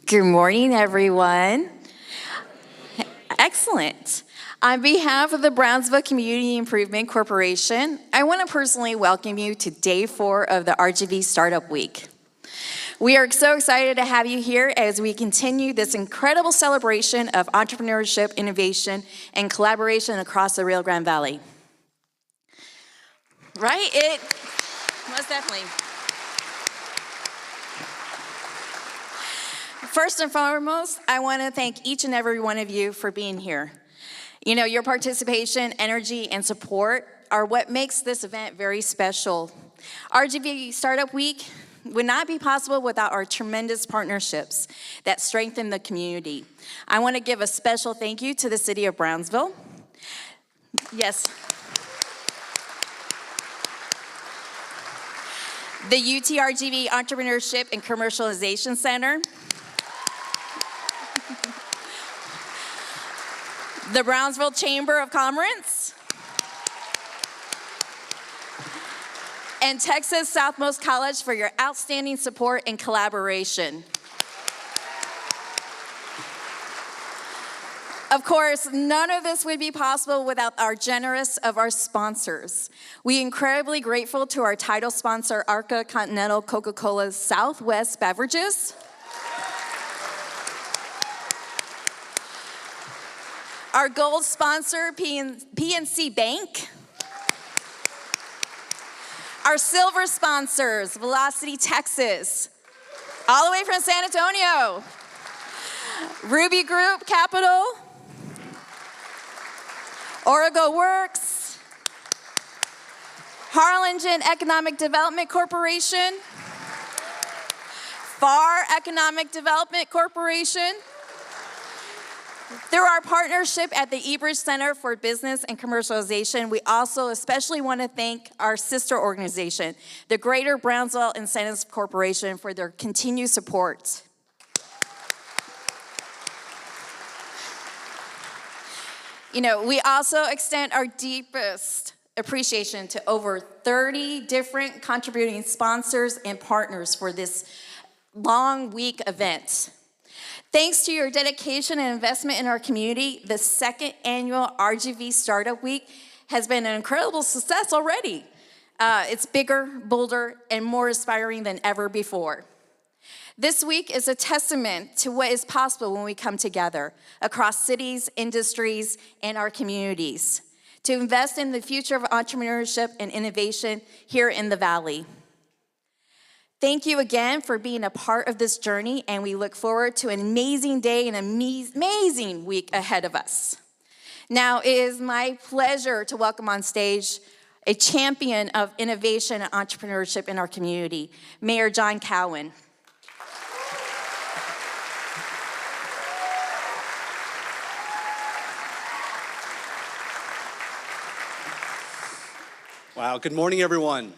Good morning, everyone. Excellent. On behalf of the Brownsville Community Improvement Corporation, I want to personally welcome you to Day 4 of the RGV Startup Week. We are so excited to have you here as we continue this incredible celebration of entrepreneurship, innovation, and collaboration across the Rio Grande Valley. Right? Most definitely. First and foremost, I want to thank each and every one of you for being here. You know, your participation, energy, and support are what makes this event very special. RGV Startup Week would not be possible without our tremendous partnerships that strengthen the community. I want to give a special thank you to the City of Brownsville. Yes. The UTRGV Entrepreneurship and Commercialization Center. The Brownsville Chamber of Commerce, and Texas Southmost College for your outstanding support and collaboration. Of course, none of this would be possible without our generous of our sponsors. We are incredibly grateful to our title sponsor, Arca, Continental, Coca-Cola, Southwest Beverages. Our gold sponsor, PNC Bank. Our silver sponsors, Velocity Texas, all the way from San Antonio. Ruby Group Capital, Origo Works, Harlingen Economic Development Corporation, FAR Economic Development Corporation. Through our partnership at the eBridge Center for Business and Commercialization, we also especially want to thank our sister organization, the Greater Brownsville Incentives Corporation, for their continued support. You know, we also extend our deepest appreciation to over 30 different contributing sponsors and partners for this long week event. Thanks to your dedication and investment in our community, the second annual RGV Startup Week has been an incredible success already. It's bigger, bolder, and more inspiring than ever before. This week is a testament to what is possible when we come together across cities, industries, and our communities to invest in the future of entrepreneurship and innovation here in the Valley. Thank you again for being a part of this journey, and we look forward to an amazing day and an amazing week ahead of us. Now, it is my pleasure to welcome on stage a champion of innovation and entrepreneurship in our community, Mayor John Cowan. Wow, good morning, everyone.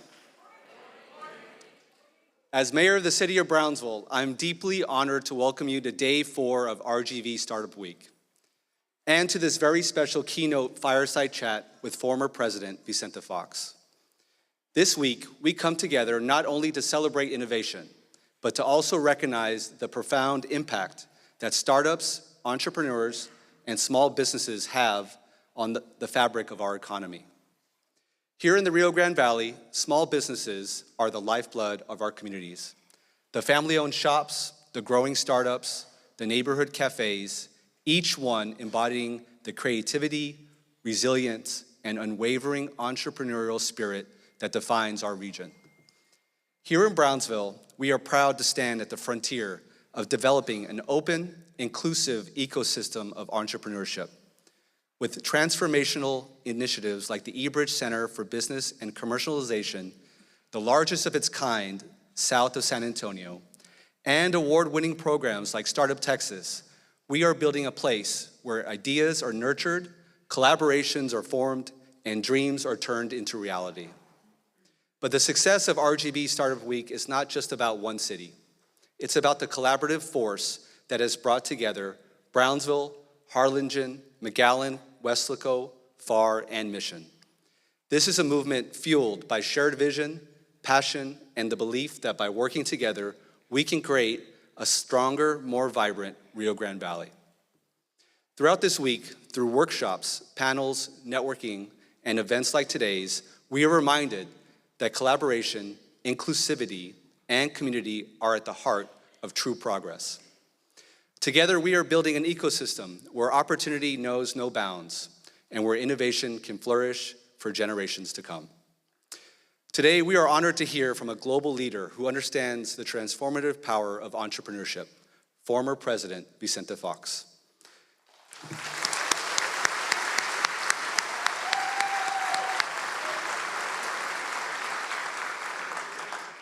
As mayor of the city of Brownsville, I'm deeply honored to welcome you to Day 4 of RGV Startup Week, and to this very special keynote fireside chat with former President Vicente Fox. This week, we come together not only to celebrate innovation, but to also recognize the profound impact that startups, entrepreneurs, and small businesses have on the fabric of our economy. Here in the Rio Grande Valley, small businesses are the lifeblood of our communities. The family-owned shops, the growing startups, the neighborhood cafes, each one embodying the creativity, resilience, and unwavering entrepreneurial spirit that defines our region. Here in Brownsville, we are proud to stand at the frontier of developing an open, inclusive ecosystem of entrepreneurship. With transformational initiatives like the eBridge Center for Business and Commercialization, the largest of its kind south of San Antonio, and award-winning programs like Startup Texas, we are building a place where ideas are nurtured, collaborations are formed, and dreams are turned into reality. But the success of RGV Startup Week is not just about one city. It's about the collaborative force that has brought together Brownsville, Harlingen, McAllen, Weslaco, FAR, and Mission. This is a movement fueled by shared vision, passion, and the belief that by working together, we can create a stronger, more vibrant Rio Grande Valley. Throughout this week, through workshops, panels, networking, and events like today's, we are reminded that collaboration, inclusivity, and community are at the heart of true progress. Together, we are building an ecosystem where opportunity knows no bounds and where innovation can flourish for generations to come. Today, we are honored to hear from a global leader who understands the transformative power of entrepreneurship, former President Vicente Fox.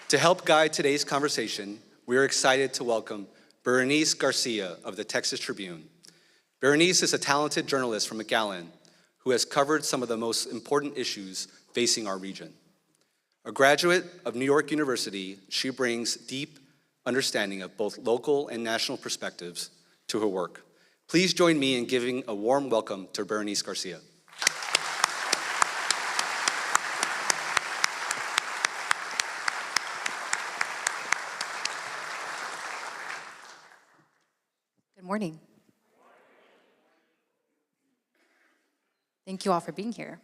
To help guide today's conversation, we are excited to welcome Berenice Garcia of the Texas Tribune. Berenice is a talented journalist from McAllen who has covered some of the most important issues facing our region. A graduate of New York University, she brings deep understanding of both local and national perspectives to her work. Please join me in giving a warm welcome to Berenice Garcia. Good morning. Thank you all for being here.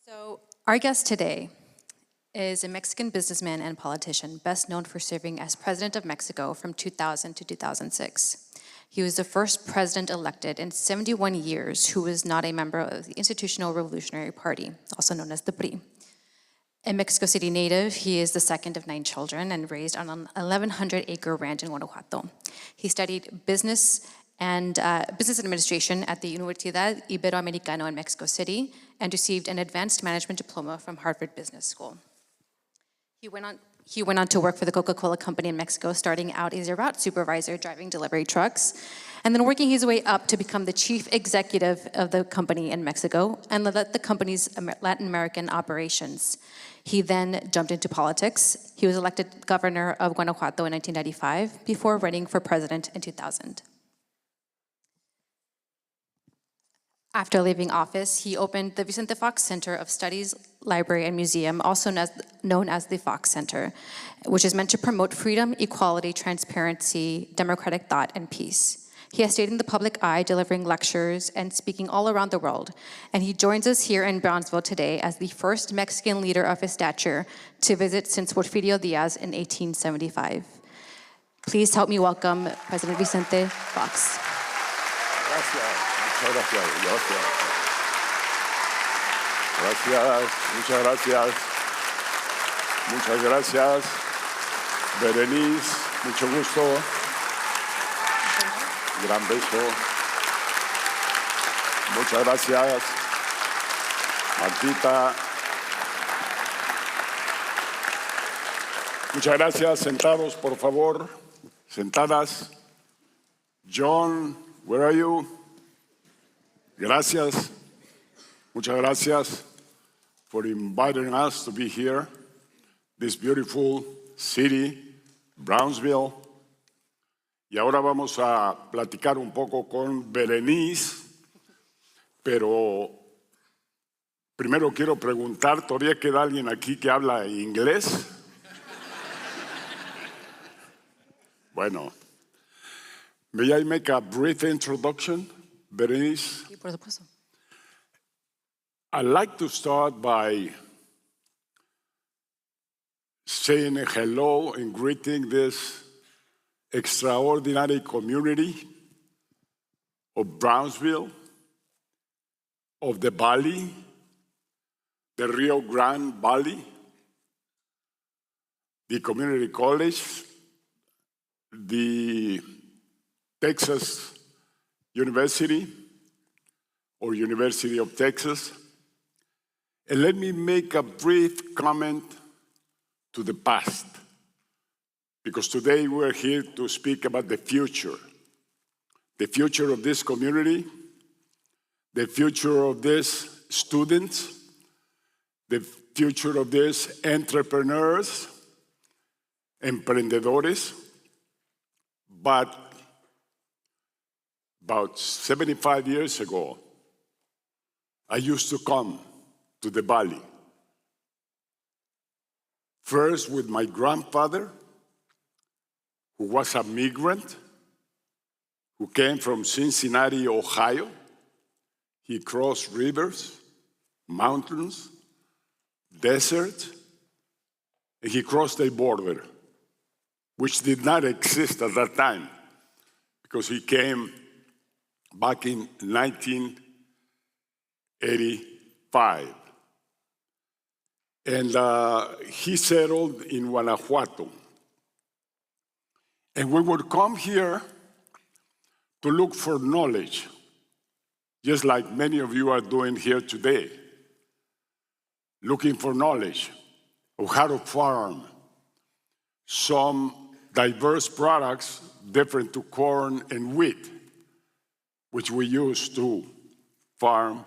So, our guest today is a Mexican businessman and politician, best known for serving as president of Mexico from 2000 to 2006. He was the first president elected in 71 years who was not a member of the Institutional Revolutionary Party, also known as the PRI. A Mexico City native, he is the second of 9 children and raised on an 1,100-acre ranch in Guanajuato. He studied business administration at the Universidad Iberoamericana in Mexico City and received an advanced management diploma from Harvard Business School. He went on to work for the Coca-Cola company in Mexico, starting out as a route supervisor driving delivery trucks, and then working his way up to become the chief executive of the company in Mexico and led the company's Latin American operations. He then jumped into politics. He was elected governor of Guanajuato in 1995 before running for president in 2000. After leaving office, he opened the Vicente Fox Center of Studies, Library, and Museum, also known as the Fox Center, which is meant to promote freedom, equality, transparency, democratic thought, and peace. He has stayed in the public eye, delivering lectures and speaking all around the world, and he joins us here in Brownsville today as the first Mexican leader of his stature to visit since Porfirio Diaz in 1875. Please help me welcome President Vicente Fox. Gracias. Muchas gracias. Gracias. Muchas gracias. Muchas gracias. Berenice, mucho gusto. Gran beso. Muchas gracias. Martita. Muchas gracias. Sentados, por favor. Sentadas. John, where are you? Gracias. Muchas gracias for inviting us to be here, this beautiful city, Brownsville. Y ahora vamos a platicar un poco con Berenice, pero primero quiero preguntar, ¿todavía queda alguien aquí que habla inglés? Bueno, may I make a brief introduction? Berenice, Sí, por supuesto. I'd like to start by saying hello and greeting this extraordinary community of Brownsville, of the Valley, the Rio Grande Valley, the community college, the Texas University or University of Texas. And let me make a brief comment to the past, because today we're here to speak about the future of this community, the future of these students, the future of these entrepreneurs, emprendedores. But about 75 years ago, I used to come to the Valley. First with my grandfather, who was a migrant who came from Cincinnati, Ohio. He crossed rivers, mountains, desert, and he crossed a border, which did not exist at that time, because he came back in 1985. And he settled in Guanajuato. And we would come here to look for knowledge, just like many of you are doing here today, looking for knowledge of how to farm some diverse products different to corn and wheat, which we used to farm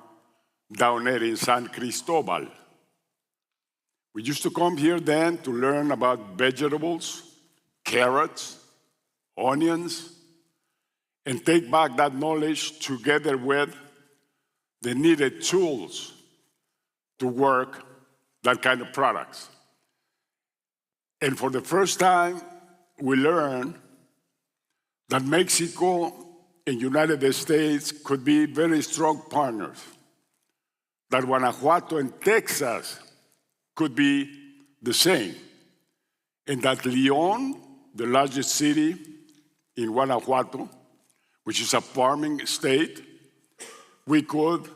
down there in San Cristobal. We used to come here then to learn about vegetables, carrots, onions, and take back that knowledge together with the needed tools to work that kind of products. And for the first time, we learned that Mexico and United States could be very strong partners, that Guanajuato and Texas could be the same, and that León, the largest city in Guanajuato, which is a farming state, we could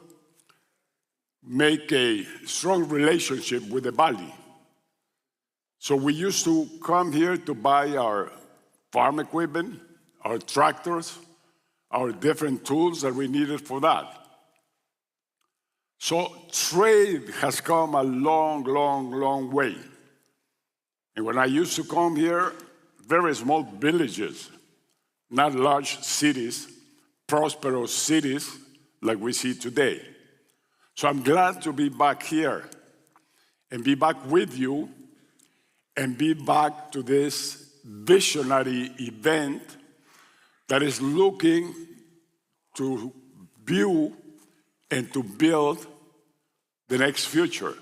make a strong relationship with the valley. So we used to come here to buy our farm equipment, our tractors, our different tools that we needed for that. So trade has come a long, long, long way. And when I used to come here, very small villages, not large cities, prosperous cities like we see today. So I'm glad to be back here and be back with you and be back to this visionary event that is looking to view and to build the next future.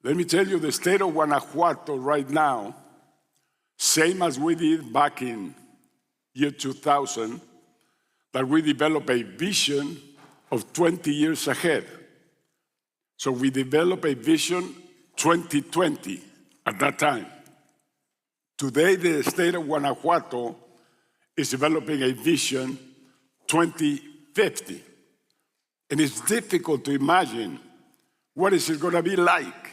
Let me tell you, the state of Guanajuato right now, same as we did back in year 2000, that we develop a vision of 20 years ahead. So we develop a vision 2020 at that time. Today, the state of Guanajuato is developing a vision 2050. And it's difficult to imagine what is it going to be like.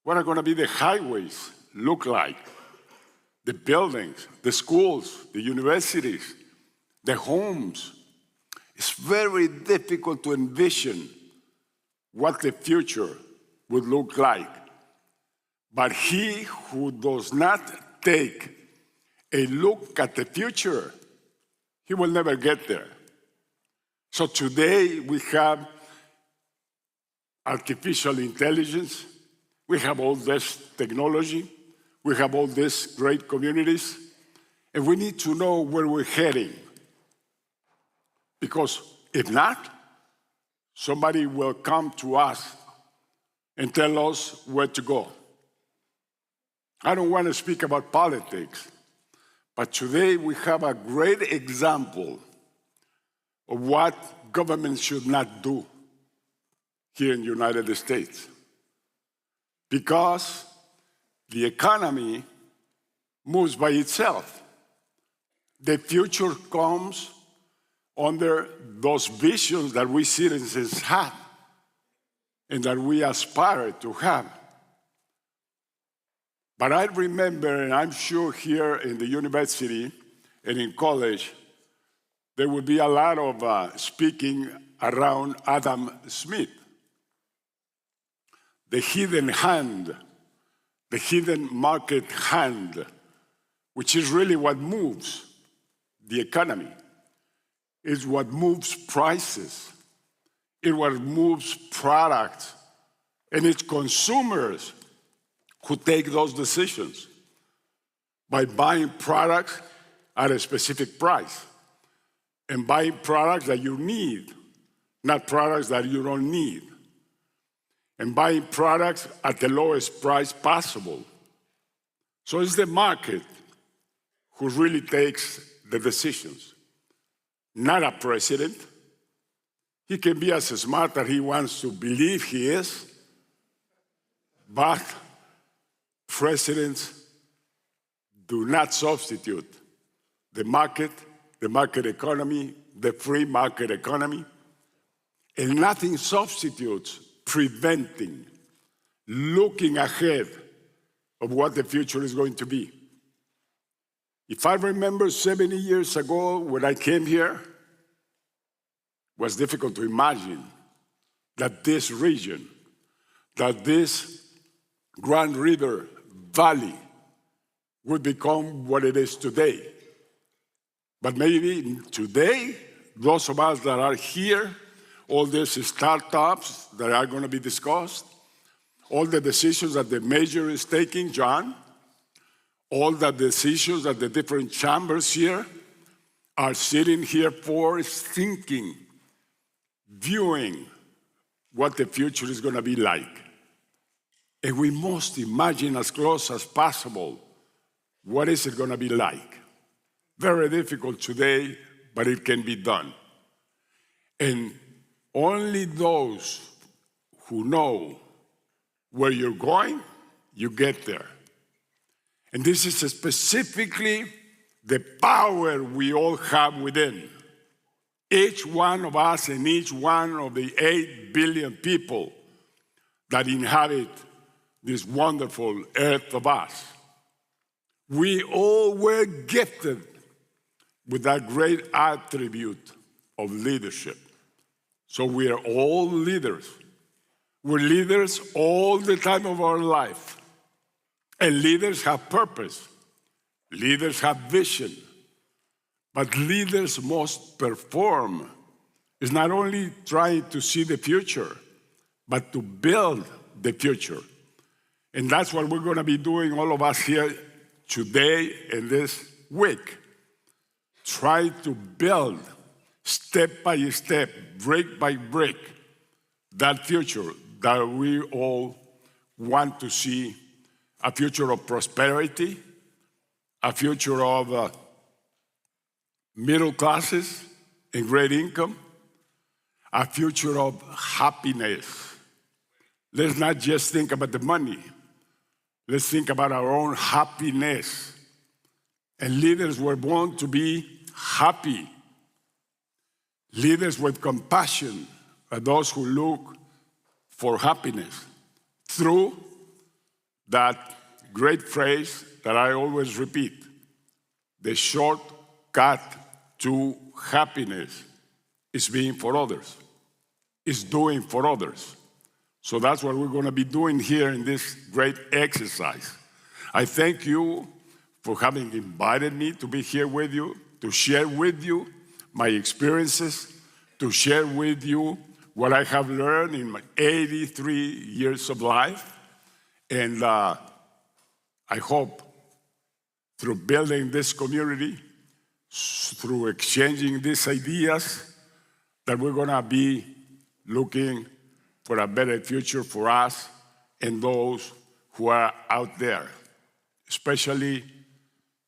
What are going to be the highways look like? The buildings, the schools, the universities, the homes. It's very difficult to envision what the future would look like. But he who does not take a look at the future, he will never get there. So today we have artificial intelligence, we have all this technology, we have all these great communities, and we need to know where we're heading. Because if not, somebody will come to us and tell us where to go. I don't want to speak about politics, but today we have a great example of what government should not do here in the United States. Because the economy moves by itself. The future comes under those visions that we citizens have and that we aspire to have. But I remember, and I'm sure here in the university and in college, there will be a lot of speaking around Adam Smith. The hidden hand, the hidden market hand, which is really what moves the economy. It's what moves prices. It's what moves products. And it's consumers who take those decisions by buying products at a specific price and buying products that you need, not products that you don't need, and buying products at the lowest price possible. So it's the market who really takes the decisions, not a president. He can be as smart as he wants to believe he is, but presidents do not substitute the market economy, the free market economy, and nothing substitutes preventing, looking ahead of what the future is going to be. If I remember 70 years ago when I came here, it was difficult to imagine that this region, that this Grand River Valley would become what it is today. But maybe today, those of us that are here, all these startups that are going to be discussed, all the decisions that the mayor is taking, John, all the decisions that the different chambers here are sitting here for, is thinking, viewing what the future is going to be like. And we must imagine as close as possible what is it going to be like. Very difficult today, but it can be done. And only those who know where you're going, you get there. And this is specifically the power we all have within. Each one of us and each one of the 8 billion people that inhabit this wonderful earth of us. We all were gifted with that great attribute of leadership. So we are all leaders. We're leaders all the time of our life. And leaders have purpose. Leaders have vision. But leaders must perform. It's not only trying to see the future, but to build the future. And that's what we're going to be doing, all of us here today and this week. Try to build step by step, brick by brick, that future that we all want to see, a future of prosperity, a future of middle classes and great income, a future of happiness. Let's not just think about the money. Let's think about our own happiness. And leaders were born to be happy. Leaders with compassion are those who look for happiness through that great phrase that I always repeat. The shortcut to happiness is being for others, is doing for others. So that's what we're going to be doing here in this great exercise. I thank you for having invited me to be here with you, to share with you my experiences, to share with you what I have learned in my 83 years of life. And I hope through building this community, through exchanging these ideas, that we're going to be looking for a better future for us and those who are out there, especially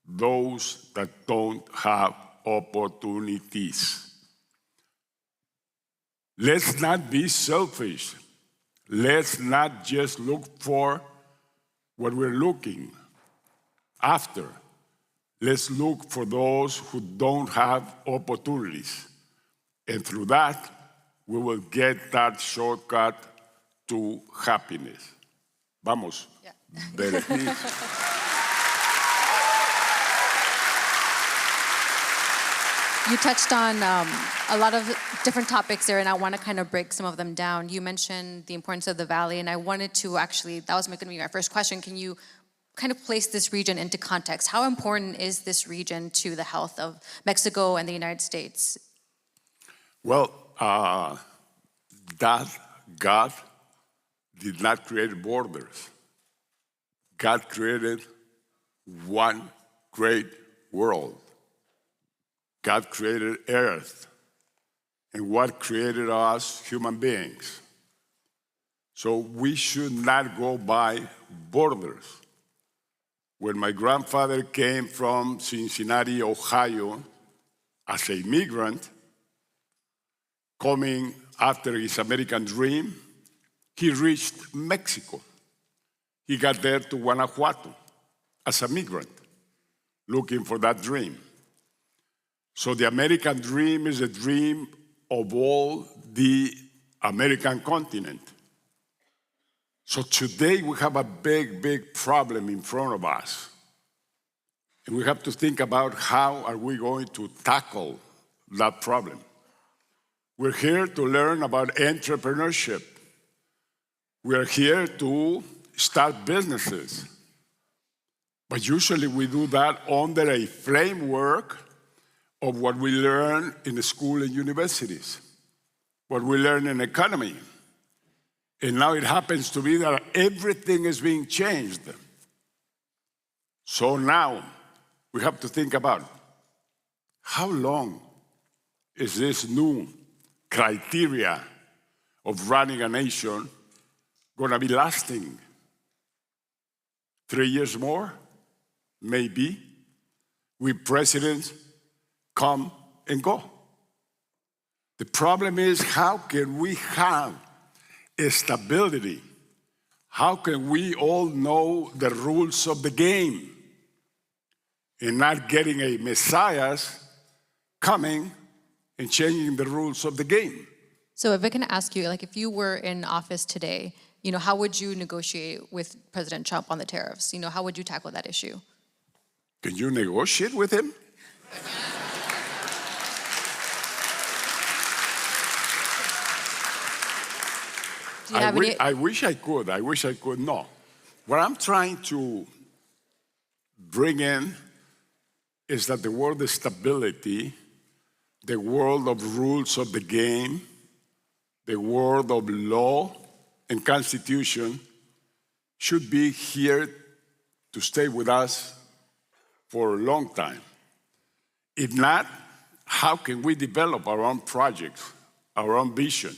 those that don't have opportunities. Let's not be selfish. Let's not just look for what we're looking after. Let's look for those who don't have opportunities. And through that, we will get that shortcut to happiness. Vamos. Yeah. Berenice. You touched on a lot of different topics there, and I want to kind of break some of them down. You mentioned the importance of the valley, and I wanted to actually, that was going to be my first question. Can you kind of place this region into context? How important is this region to the health of Mexico and the United States? Well, God did not create borders. God created one great world. God created earth, and what created us, human beings. So we should not go by borders. when my grandfather came from Cincinnati, Ohio, as an immigrant, coming after his American dream, he reached Mexico. He got there to Guanajuato as a migrant, looking for that dream. So the American dream is a dream of all the American continent. So today we have a big, big problem in front of us. And we have to think about how are we going to tackle that problem. We're here to learn about entrepreneurship. We're here to start businesses. But usually we do that under a framework of what we learn in the school and universities, what we learn in economy. And now it happens to be that everything is being changed. So now we have to think about how long is this new criteria of running a nation going to be lasting? 3 years more? Maybe. With presidents come and go. The problem is, how can we have a stability? How can we all know the rules of the game and not getting a messiahs coming and changing the rules of the game? So if I can ask you, like if you were in office today, how would you negotiate with President Trump on the tariffs? How would you tackle that issue? Can you negotiate with him? Do you have any? I wish I could. I wish I could. No. What I'm trying to bring in is that the world of stability, the world of rules of the game, the world of law and constitution should be here to stay with us for a long time. If not, how can we develop our own projects, our own vision?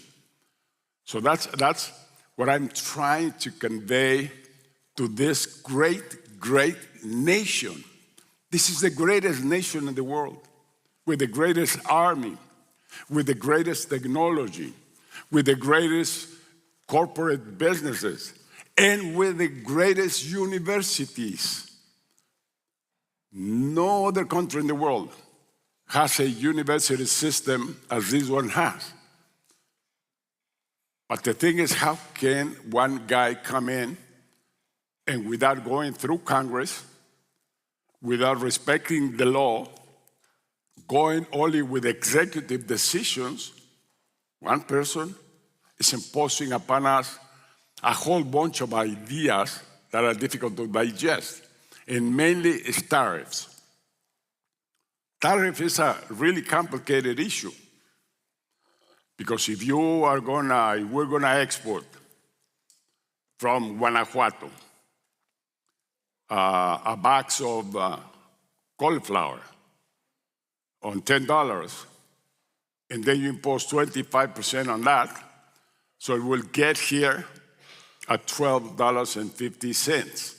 So that's what I'm trying to convey to this great, great nation. This is the greatest nation in the world, with the greatest army, with the greatest technology, with the greatest corporate businesses, and with the greatest universities. No other country in the world has a university system as this one has. But the thing is, how can one guy come in and without going through Congress, without respecting the law, going only with executive decisions, one person is imposing upon us a whole bunch of ideas that are difficult to digest, and mainly it's tariffs. Tariff is a really complicated issue, because if we're gonna export from Guanajuato a box of cauliflower on $10, and then you impose 25% on that, so it will get here at $12.50.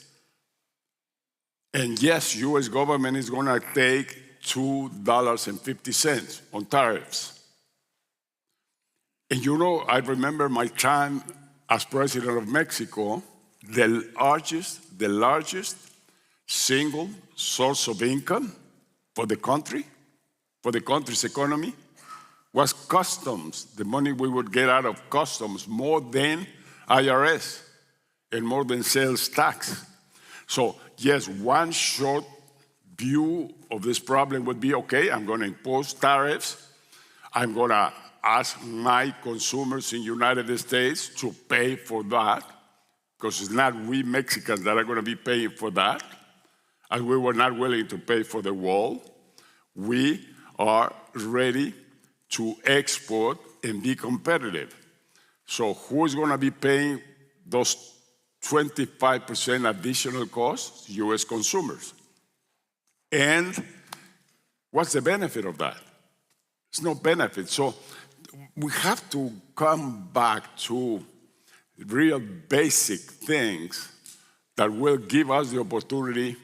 And yes, US government is gonna take $2.50 on tariffs. And I remember my time as president of Mexico, the largest single source of income for the country's economy, was customs. The money we would get out of customs, more than IRS and more than sales tax. So yes, one short view of this problem would be, okay, I'm going to impose tariffs. I'm going to ask my consumers in the United States to pay for that, because it's not we Mexicans that are going to be paying for that. And we were not willing to pay for the wall. We are ready to export and be competitive. So who is going to be paying those 25% additional costs? US consumers. And what's the benefit of that? There's no benefit. So we have to come back to real basic things that will give us the opportunity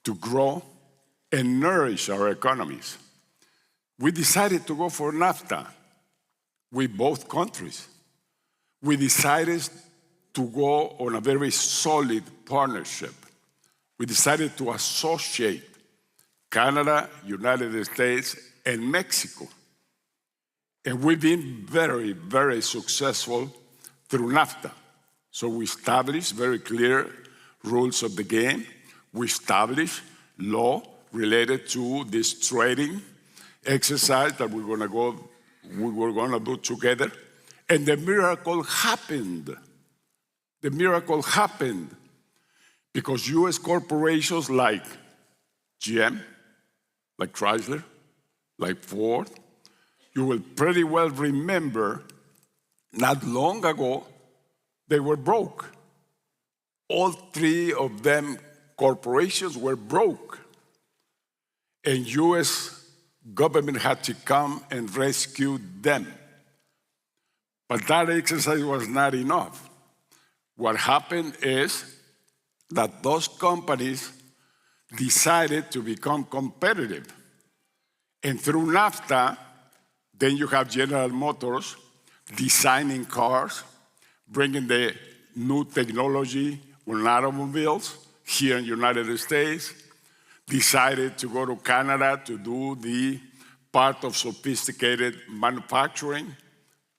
to grow and nourish our economies. We decided to go for NAFTA with both countries. We decided to go on a very solid partnership. We decided to associate Canada, United States, and Mexico. And we've been very, very successful through NAFTA. So we established very clear rules of the game. We established law related to this trading exercise that we were going to do together. And the miracle happened. The miracle happened because US corporations like GM, like Chrysler, like Ford, you will pretty well remember not long ago, they were broke. All three of them corporations were broke. And US government had to come and rescue them. But that exercise was not enough. What happened is that those companies decided to become competitive. And through NAFTA, then you have General Motors designing cars, bringing the new technology on automobiles here in the United States, decided to go to Canada to do the part of sophisticated manufacturing,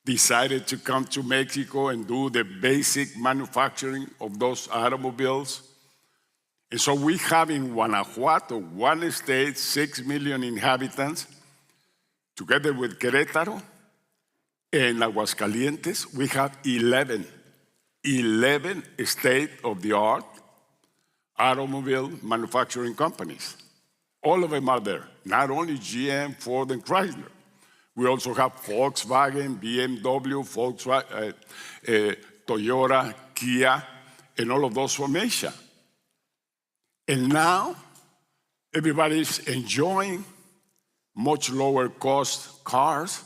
decided to come to Mexico and do the basic manufacturing of those automobiles. And so we have in Guanajuato, one state, 6 million inhabitants, together with Querétaro and Aguascalientes, we have 11 state-of-the-art automobile manufacturing companies. All of them are there, not only GM, Ford, and Chrysler. We also have Volkswagen, BMW, Toyota, Kia, and all of those from Asia. And now, everybody's enjoying much lower cost cars,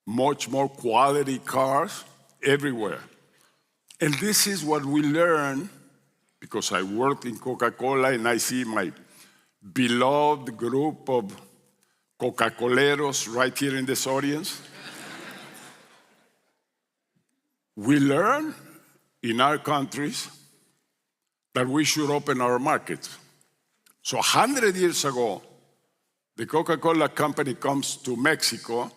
much more quality cars everywhere. And this is what we learn, because I worked in Coca-Cola and I see my beloved group of Coca-Coleros right here in this audience. We learn in our countries that we should open our markets. So 100 years ago, the Coca-Cola company comes to Mexico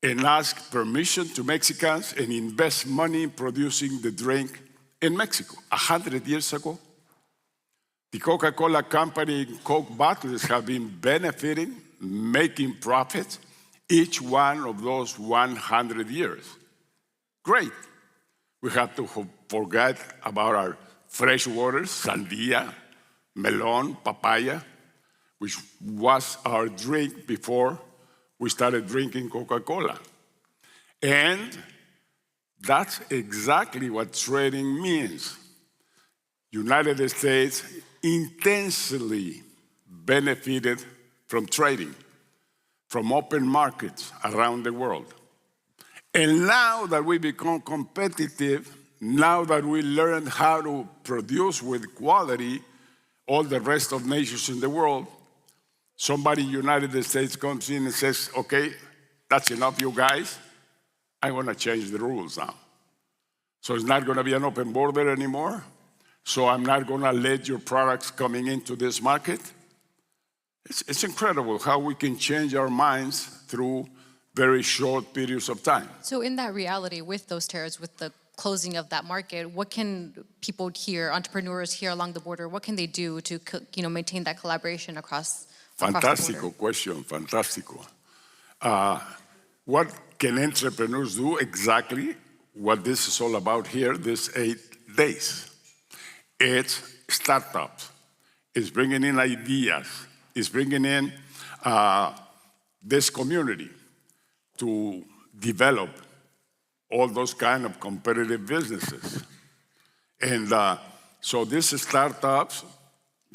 and asks permission to Mexicans and invest money in producing the drink in Mexico. 100 years ago, the Coca-Cola company and Coke bottlers have been benefiting, making profits each one of those 100 years. Great. We have to forget about our fresh waters, sandia, melon, papaya, which was our drink before we started drinking Coca-Cola. And that's exactly what trading means. United States intensely benefited from trading, from open markets around the world. And now that we become competitive, now that we learn how to produce with quality all the rest of nations in the world, somebody in the United States comes in and says, okay, that's enough, you guys. I want to change the rules now. So it's not going to be an open border anymore. So I'm not going to let your products coming into this market. It's incredible how we can change our minds through very short periods of time. So in that reality, with those tariffs, with the closing of that market, what can people here, entrepreneurs here along the border, what can they do to maintain that collaboration across Fantastico question, fantastico. What can entrepreneurs do? Exactly what this is all about here, this 8 days. It's startups. It's bringing in ideas. It's bringing in this community to develop all those kind of competitive businesses. And so these startups,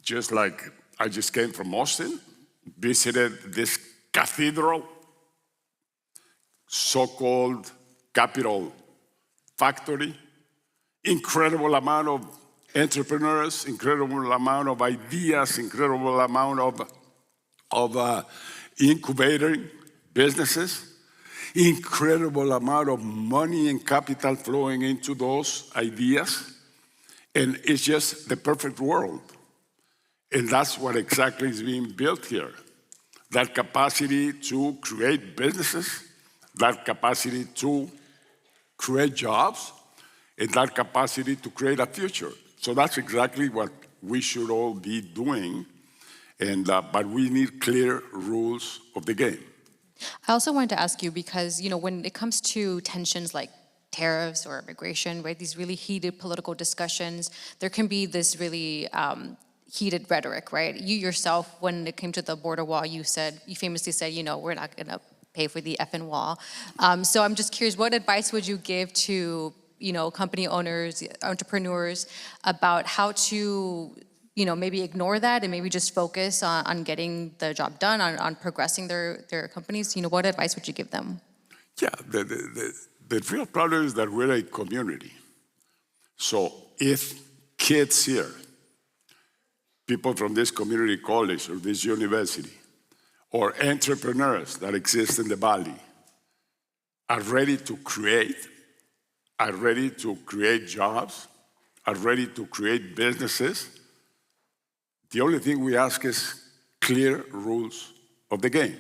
just like I just came from Austin, visited this cathedral, so-called capital factory, incredible amount of entrepreneurs, incredible amount of ideas, incredible amount of incubating businesses, incredible amount of money and capital flowing into those ideas, and it's just the perfect world. And that's what exactly is being built here. That capacity to create businesses, that capacity to create jobs, and that capacity to create a future. So that's exactly what we should all be doing, and but we need clear rules of the game. I also wanted to ask you because, when it comes to tensions like tariffs or immigration, right, these really heated political discussions, there can be this really heated rhetoric, right? You yourself, when it came to the border wall, you famously said, we're not going to pay for the effing wall. So I'm just curious, what advice would you give to, company owners, entrepreneurs about how to, maybe ignore that and maybe just focus on getting the job done, on progressing their companies? What advice would you give them? Yeah, the real problem is that we're a community. So if kids here, people from this community college or this university, or entrepreneurs that exist in the valley, are ready to create jobs, are ready to create businesses, the only thing we ask is clear rules of the game.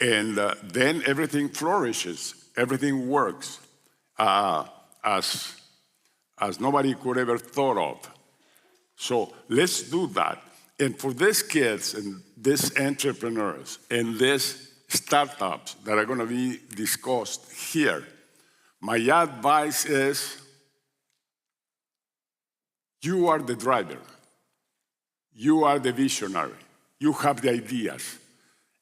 And then everything flourishes, everything works as nobody could ever thought of. So let's do that. And for these kids and these entrepreneurs and these startups that are going to be discussed here, my advice is you are the driver. You are the visionary. You have the ideas.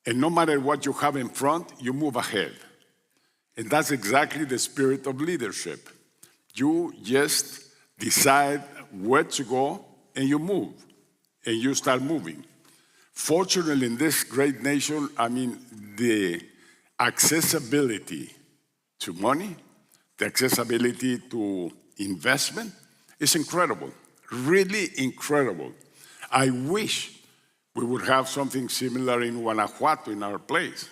And no matter what you have in front, you move ahead. And that's exactly the spirit of leadership. You just decide where to go and you move. And you start moving. Fortunately, in this great nation, the accessibility to money, the accessibility to investment is incredible, really incredible. I wish we would have something similar in Guanajuato, in our place.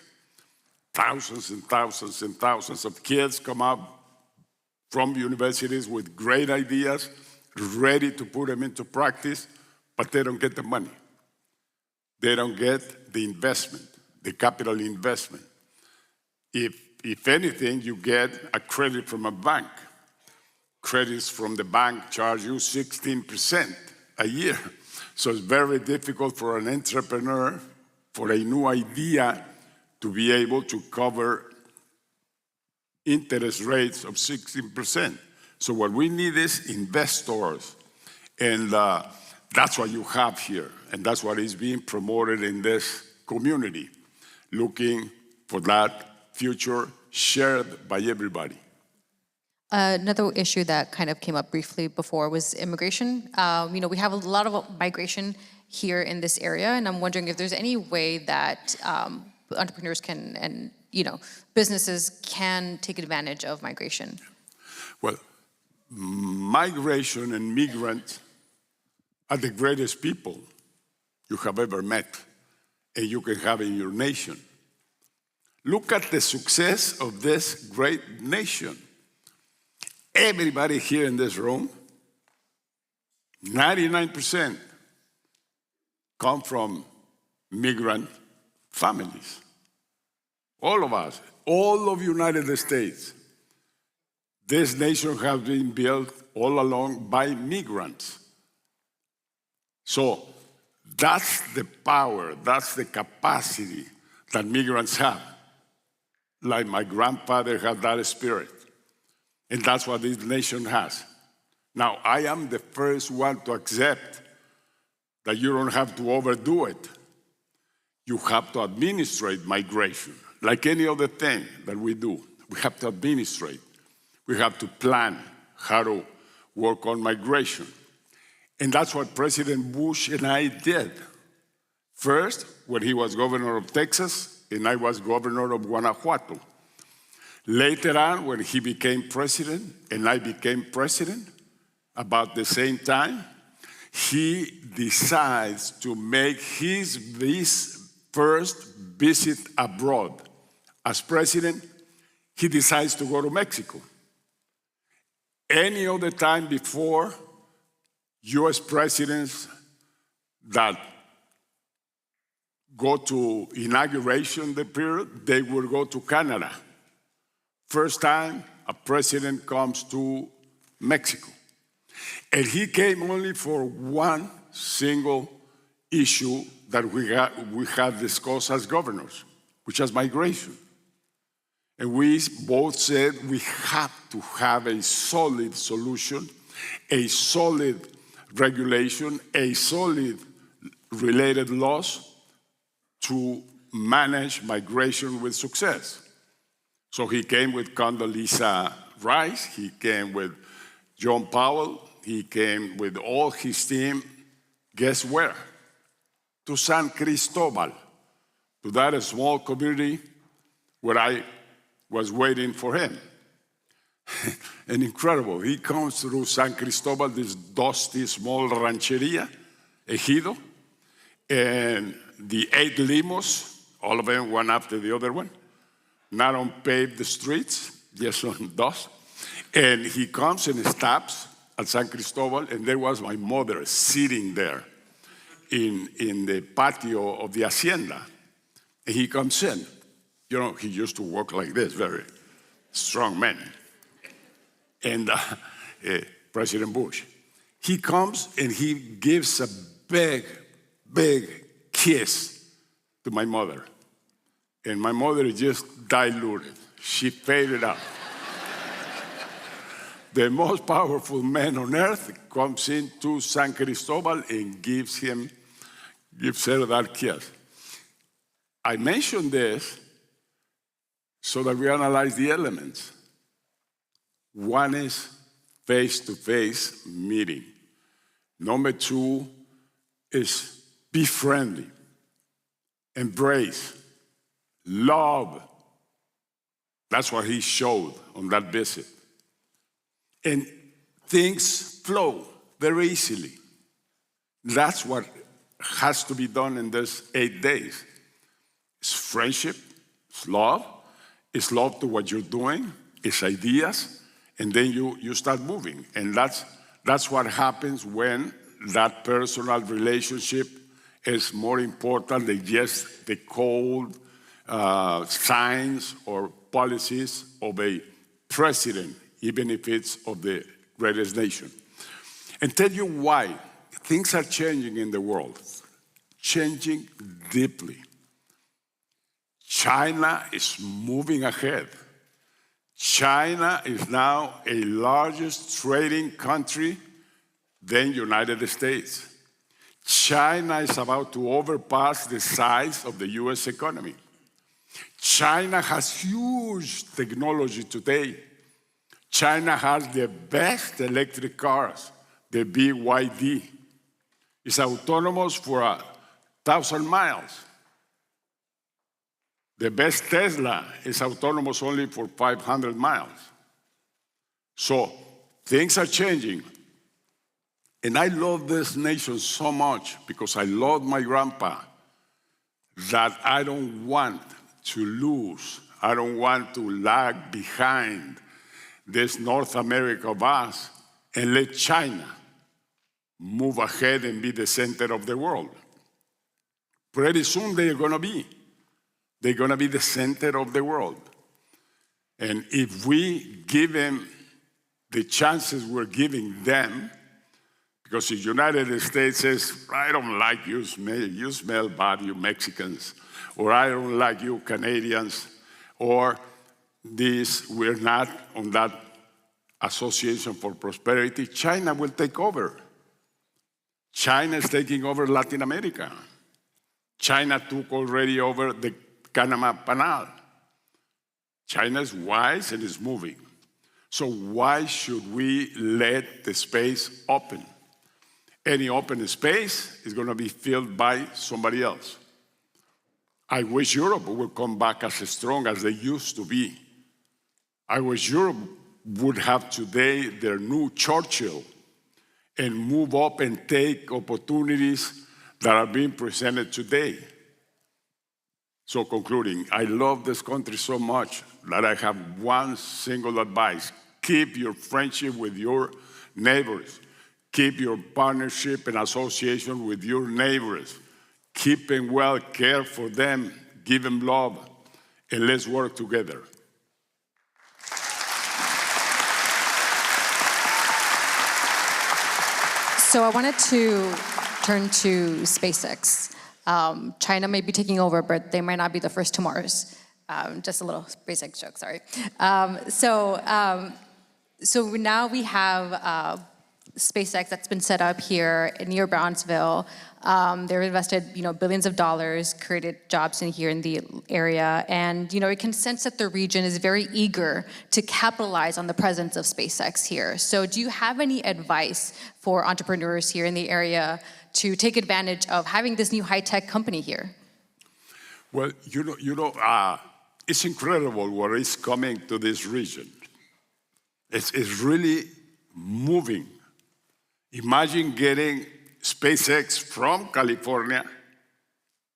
Thousands and thousands and thousands of kids come up from universities with great ideas, ready to put them into practice, but they don't get the money. They don't get the investment, the capital investment. If anything, you get a credit from a bank. Credits from the bank charge you 16% a year. So it's very difficult for an entrepreneur, for a new idea, to be able to cover interest rates of 16%. So what we need is investors. And that's what you have here. And that's what is being promoted in this community, looking for that future shared by everybody. Another issue that kind of came up briefly before was immigration. We have a lot of migration here in this area, and I'm wondering if there's any way that entrepreneurs can, and businesses can take advantage of migration. Well, migration and migrants are the greatest people you have ever met and you can have in your nation. Look at the success of this great nation. Everybody here in this room, 99% come from migrant families. All of us, all of United States. This nation has been built all along by migrants. So that's the power, that's the capacity that migrants have. Like my grandfather had that spirit. And that's what this nation has. Now, I am the first one to accept that you don't have to overdo it. You have to administrate migration, like any other thing that we do. We have to administrate. We have to plan how to work on migration. And that's what President Bush and I did. First, when he was governor of Texas, and I was governor of Guanajuato. Later on, when he became president and I became president, about the same time, he decides to make this first visit abroad. As president, he decides to go to Mexico. Any other time before, US presidents that go to inauguration the period, they will go to Canada. First time a president comes to Mexico. And he came only for one single issue that we had discussed as governors, which is migration. And we both said we have to have a solid solution, a solid regulation, a solid related laws to manage migration with success. So he came with Condoleezza Rice, he came with John Powell, he came with all his team. Guess where? To San Cristobal, to that small community where I was waiting for him. And incredible, he comes through San Cristobal, this dusty small rancheria, ejido, and the 8 limos, all of them one after the other one, not on paved streets, just on dust. And he comes and stops at San Cristobal, and there was my mother sitting there in the patio of the hacienda. And he comes in. You know, he used to walk like this, very strong man. And President Bush. He comes and he gives a big, big kiss to my mother. And my mother just diluted. She faded out. The most powerful man on earth comes into San Cristobal and gives her that kiss. I mention this so that we analyze the elements. One is face-to-face meeting. Number 2 is be friendly, embrace, love. That's what he showed on that visit. And things flow very easily. That's what has to be done in these 8 days. It's friendship, it's love to what you're doing, it's ideas, and then you start moving. And that's what happens when that personal relationship is more important than just the cold signs or policies of a president, even if it's of the greatest nation. And tell you why. Things are changing in the world, changing deeply. China is moving ahead. China is now a largest trading country than United States. China is about to overpass the size of the US economy. China has huge technology today. China has the best electric cars, the BYD. It's autonomous for 1,000 miles. The best Tesla is autonomous only for 500 miles. So things are changing. And I love this nation so much because I love my grandpa that I don't want to lose. I don't want to lag behind this North America of us and let China move ahead and be the center of the world. Pretty soon they're going to be. They're going to be the center of the world. And if we give them the chances we're giving them, because the United States says, I don't like you smell bad, you Mexicans, or I don't like you Canadians, or we're not on that Association for Prosperity, China will take over. China is taking over Latin America. China took already over the Panama Canal. China is wise and is moving. So why should we let the space open? Any open space is going to be filled by somebody else. I wish Europe would come back as strong as they used to be. I wish Europe would have today their new Churchill and move up and take opportunities that are being presented today. So concluding, I love this country so much that I have one single advice. Keep your friendship with your neighbors. Keep your partnership and association with your neighbors. Keep them well, care for them, give them love, and let's work together. So I wanted to turn to SpaceX. China may be taking over, but they might not be the first to Mars. Just a little SpaceX joke, sorry. So now we have SpaceX that's been set up here near Brownsville. They've invested, billions of dollars, created jobs here in the area, and it can sense that the region is very eager to capitalize on the presence of SpaceX here. So, do you have any advice for entrepreneurs here in the area to take advantage of having this new high-tech company here? Well, it's incredible what is coming to this region. It's really moving. Imagine getting SpaceX from California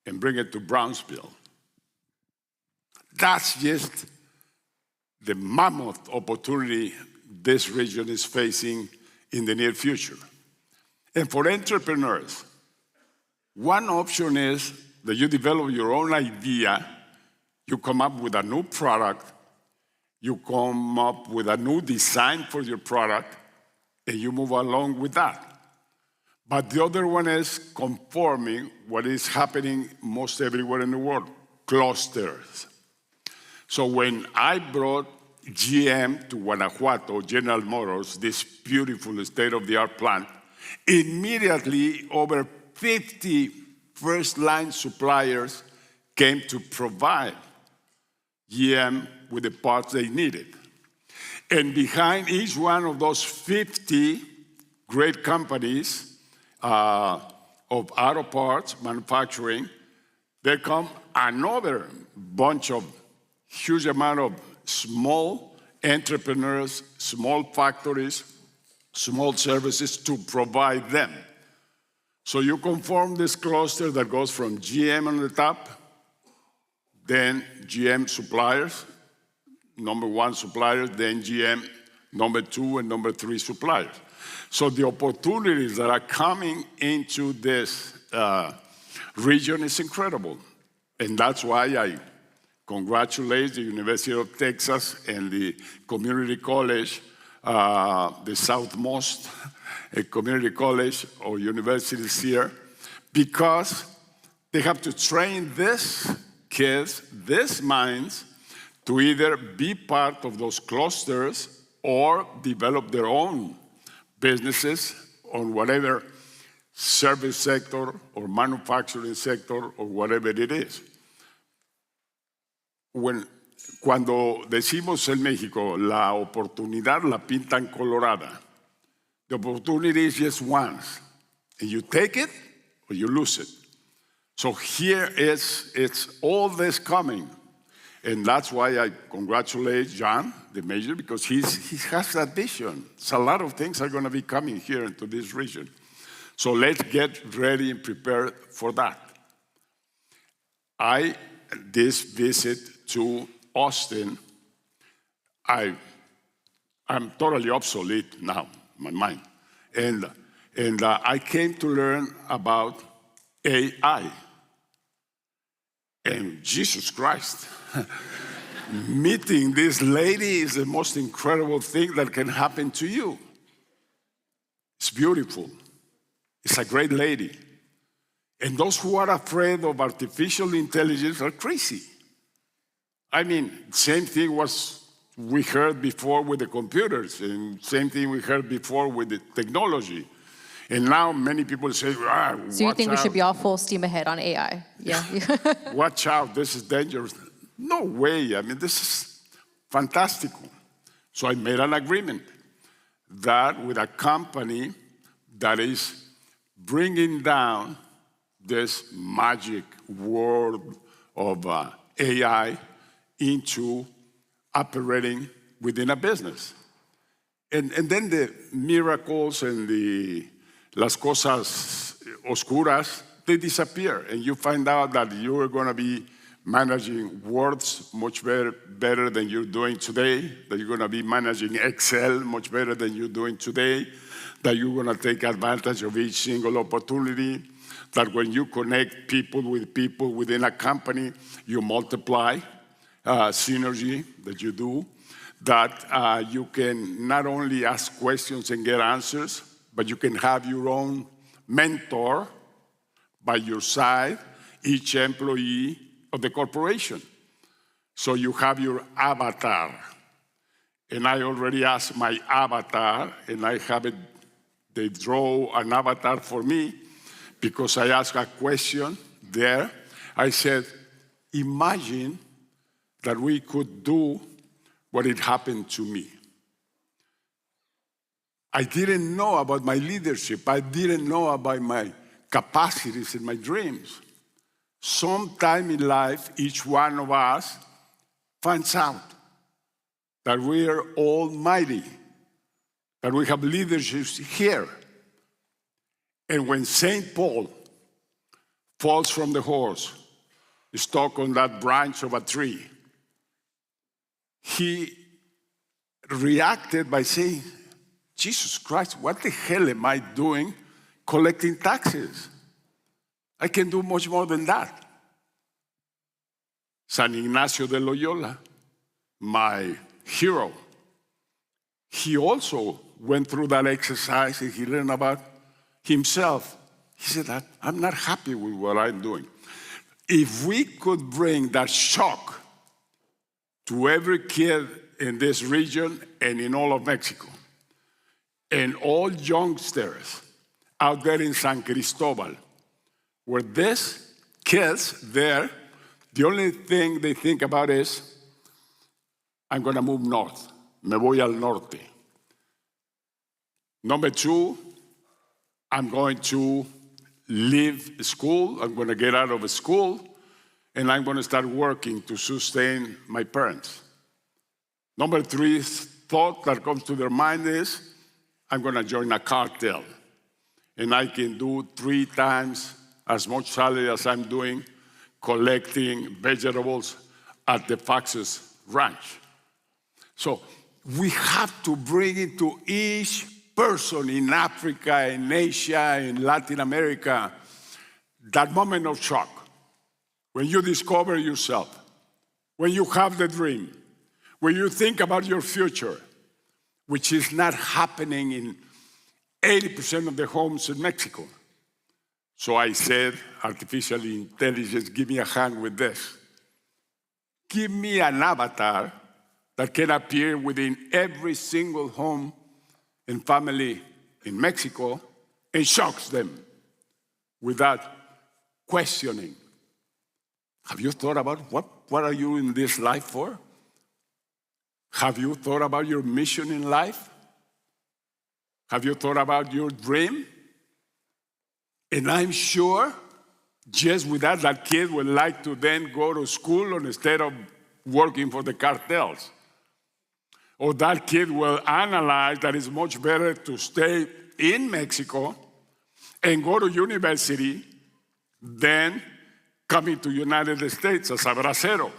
and bring it to Brownsville. That's just the mammoth opportunity this region is facing in the near future. And for entrepreneurs, one option is that you develop your own idea, you come up with a new product, you come up with a new design for your product, and you move along with that. But the other one is conforming what is happening most everywhere in the world, clusters. So when I brought GM to Guanajuato, General Motors, this beautiful state-of-the-art plant, immediately over 50 first-line suppliers came to provide GM with the parts they needed. And behind each one of those 50 great companies of auto parts manufacturing, there come another bunch of huge amount of small entrepreneurs, small factories, small services to provide them. So you can form this cluster that goes from GM on the top, then GM suppliers, number one suppliers, then GM number 2 and number 3 suppliers. So the opportunities that are coming into this region is incredible. And that's why I congratulate the University of Texas and the community college, the southmost community college or universities here, because they have to train these kids, these minds, to either be part of those clusters or develop their own businesses on whatever service sector or manufacturing sector or whatever it is. Cuando decimos en México, la oportunidad la pintan colorada, the opportunity is just once, and you take it or you lose it. So here it's all this coming. And that's why I congratulate John, the mayor, because he has that vision. So a lot of things are going to be coming here into this region. So let's get ready and prepare for that. This visit to Austin, I'm totally obsolete now, my mind. And I came to learn about AI. And Jesus Christ, meeting this lady is the most incredible thing that can happen to you. It's beautiful. It's a great lady. And those who are afraid of artificial intelligence are crazy. I mean, same thing we heard before with the computers, and same thing we heard before with the technology. And now many people say, so you think we should be all full steam ahead on AI? Yeah. Watch out, this is dangerous. No way, I mean, this is fantastic. So I made an agreement that with a company that is bringing down this magic world of AI into operating within a business. And then the miracles and the las cosas oscuras, they disappear. And you find out that you're going to be managing words much better than you're doing today, that you're going to be managing Excel much better than you're doing today, that you're going to take advantage of each single opportunity, that when you connect people within a company, you multiply synergy that you do, that you can not only ask questions and get answers, but you can have your own mentor by your side, each employee of the corporation. So you have your avatar. And I already asked my avatar, and I have it, they draw an avatar for me, because I asked a question there. I said, imagine that we could do what had happened to me. I didn't know about my leadership. I didn't know about my capacities and my dreams. Sometime in life, each one of us finds out that we are almighty, that we have leadership here. And when St. Paul falls from the horse, stuck on that branch of a tree, he reacted by saying, Jesus Christ, what the hell am I doing collecting taxes? I can do much more than that. San Ignacio de Loyola, my hero, he also went through that exercise and he learned about himself. He said, I'm not happy with what I'm doing. If we could bring that shock to every kid in this region and in all of Mexico, and all youngsters out there in San Cristobal, where these kids there, the only thing they think about is, I'm going to move north. Me voy al norte. Number two, I'm going to leave school. I'm going to get out of school, and I'm going to start working to sustain my parents. Number three thought that comes to their mind is, I'm going to join a cartel, and I can do 3 times as much salary as I'm doing collecting vegetables at the Fox's ranch. So we have to bring it to each person in Africa, in Asia, in Latin America, that moment of shock, when you discover yourself, when you have the dream, when you think about your future, which is not happening in 80% of the homes in Mexico. So I said, artificial intelligence, give me a hand with this. Give me an avatar that can appear within every single home and family in Mexico and shocks them without questioning. Have you thought about what are you in this life for? Have you thought about your mission in life? Have you thought about your dream? And I'm sure, just with that kid would like to then go to school instead of working for the cartels. Or that kid will analyze that it's much better to stay in Mexico and go to university than coming to United States as a bracero.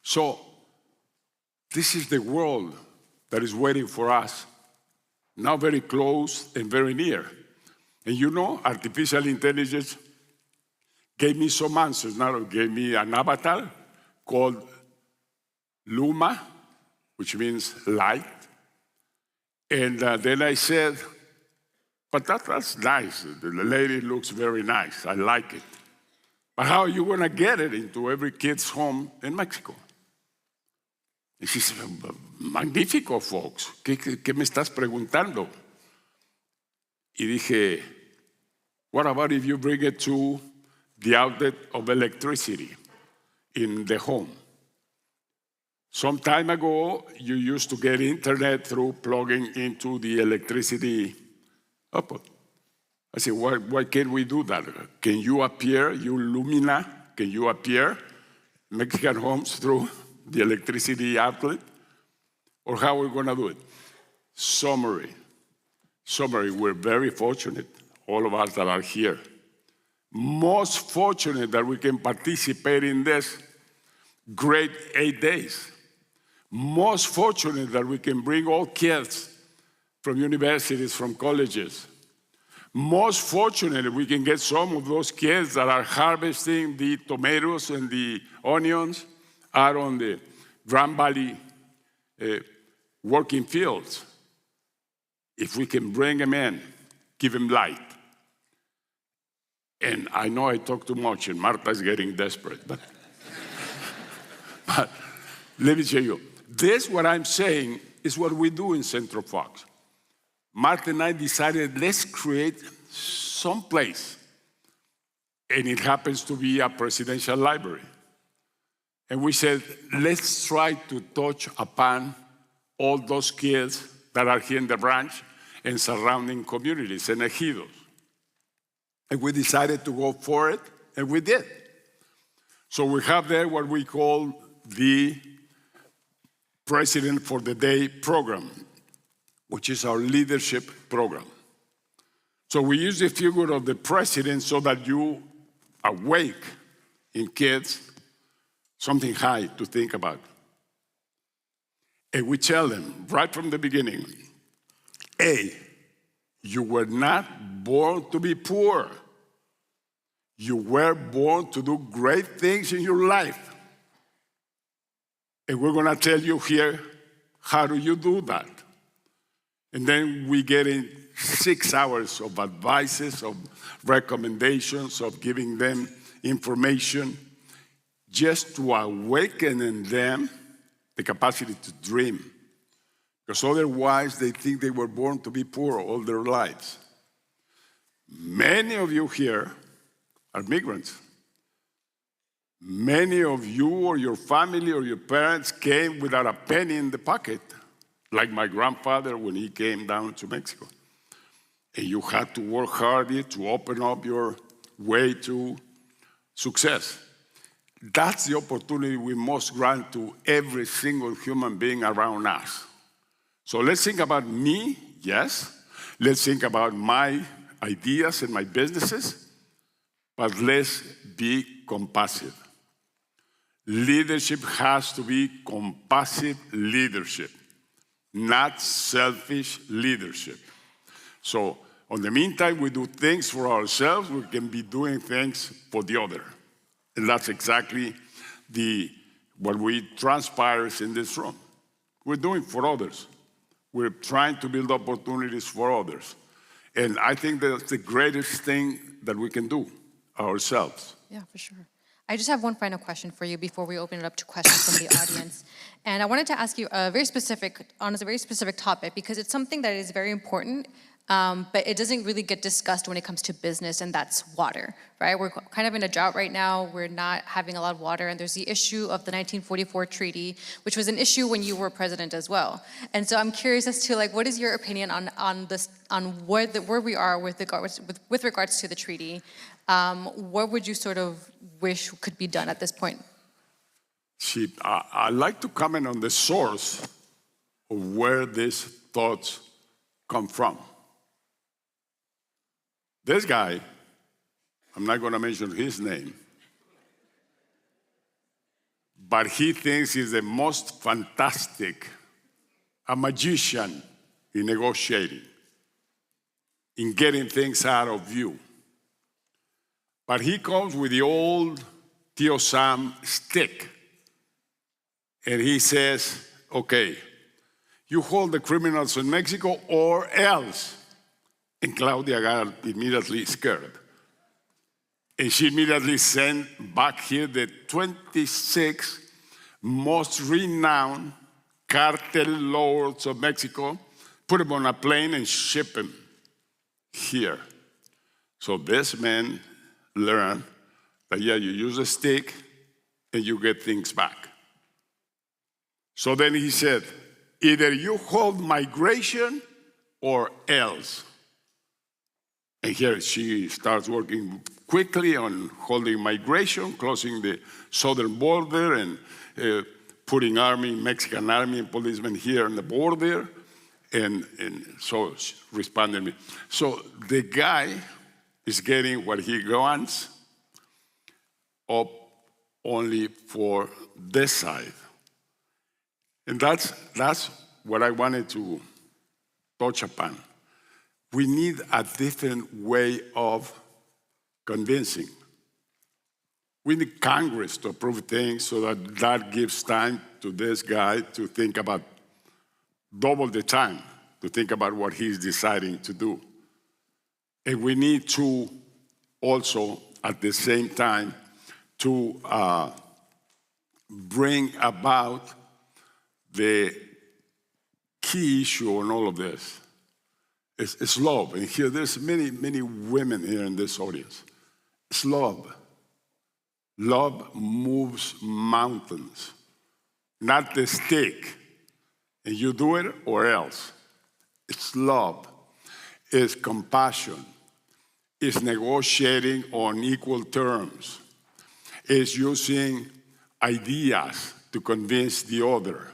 So, this is the world that is waiting for us, now very close and very near. And you know, artificial intelligence gave me some answers. Now it gave me an avatar called Luma, which means light. And then I said, but that's nice. The lady looks very nice. I like it. But how are you going to get it into every kid's home in Mexico? And she said, magnífico, Fox. ¿Qué me estás preguntando? Y dije, what about if you bring it to the outlet of electricity in the home? Some time ago, you used to get internet through plugging into the electricity output. I said, why can't we do that? Can you appear, you Lumina, can you appear Mexican homes through the electricity outlet? Or how are we going to do it? Summary, we're very fortunate, all of us that are here. Most fortunate that we can participate in this great 8 days. Most fortunate that we can bring all kids from universities, from colleges. Most fortunate we can get some of those kids that are harvesting the tomatoes and the onions out on the Grand Valley working fields. If we can bring them in, give them light. And I know I talk too much and Martha's getting desperate, but let me tell you, this, what I'm saying, is what we do in Central Fox. Martha and I decided, let's create some place. And it happens to be a presidential library. And we said, let's try to touch upon all those kids that are here in the branch and surrounding communities and ejidos. And we decided to go for it, and we did. So we have there what we call the President for the Day program, which is our leadership program. So we use the figure of the president so that you awake in kids something high to think about. And we tell them right from the beginning, A, you were not born to be poor. You were born to do great things in your life. And we're going to tell you here, how do you do that? And then we get in 6 hours of advices, of recommendations, of giving them information, just to awaken in them the capacity to dream. Because otherwise, they think they were born to be poor all their lives. Many of you here are migrants. Many of you or your family or your parents came without a penny in the pocket, like my grandfather when he came down to Mexico. And you had to work hard to open up your way to success. That's the opportunity we must grant to every single human being around us. So let's think about me, yes. Let's think about my ideas and my businesses, but let's be compassionate. Leadership has to be compassionate leadership, not selfish leadership. So, in the meantime, we do things for ourselves, we can be doing things for the other. And that's exactly what we transpires in this room. We're doing for others. We're trying to build opportunities for others. And I think that's the greatest thing that we can do ourselves. Yeah, for sure. I just have one final question for you before we open it up to questions from the audience. And I wanted to ask you on a very specific topic, because it's something that is very important, but it doesn't really get discussed when it comes to business, and that's water, right? We're kind of in a drought right now. We're not having a lot of water, and there's the issue of the 1944 treaty, which was an issue when you were president as well. And so I'm curious as to, like, what is your opinion on where we are with regards to the treaty? What would you sort of wish could be done at this point? See, I'd like to comment on the source of where these thoughts come from. This guy, I'm not going to mention his name, but he thinks he's the most fantastic, a magician in negotiating, in getting things out of view. But he comes with the old Tio Sam stick, and he says, okay, you hold the criminals in Mexico or else. And Claudia got immediately scared. And she immediately sent back here the 26 most renowned cartel lords of Mexico, put them on a plane and ship them here. So this man learned that, yeah, you use a stick and you get things back. So then he said, either you hold migration or else. And here she starts working quickly on holding migration, closing the southern border and putting army, Mexican army and policemen here on the border, and so responding me. So the guy is getting what he wants up only for this side. And that's what I wanted to touch upon. We need a different way of convincing. We need Congress to approve things so that gives time to this guy to think about double the time, to think about what he's deciding to do. And we need to also, at the same time, to bring about the key issue on all of this. It's love. And here, there's many, many women here in this audience. It's love. Love moves mountains, not the stick. And you do it or else. It's love. It's compassion. It's negotiating on equal terms. It's using ideas to convince the other.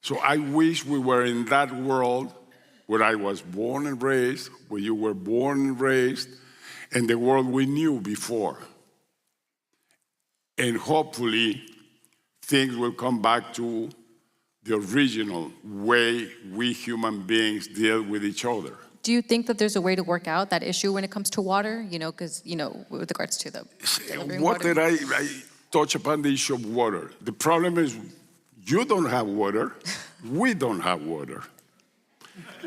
So I wish we were in that world where I was born and raised, where you were born and raised, and the world we knew before. And hopefully, things will come back to the original way we human beings deal with each other. Do you think that there's a way to work out that issue when it comes to water? Because, with regards to the delivering water. Did I touch upon the issue of water? The problem is you don't have water, we don't have water.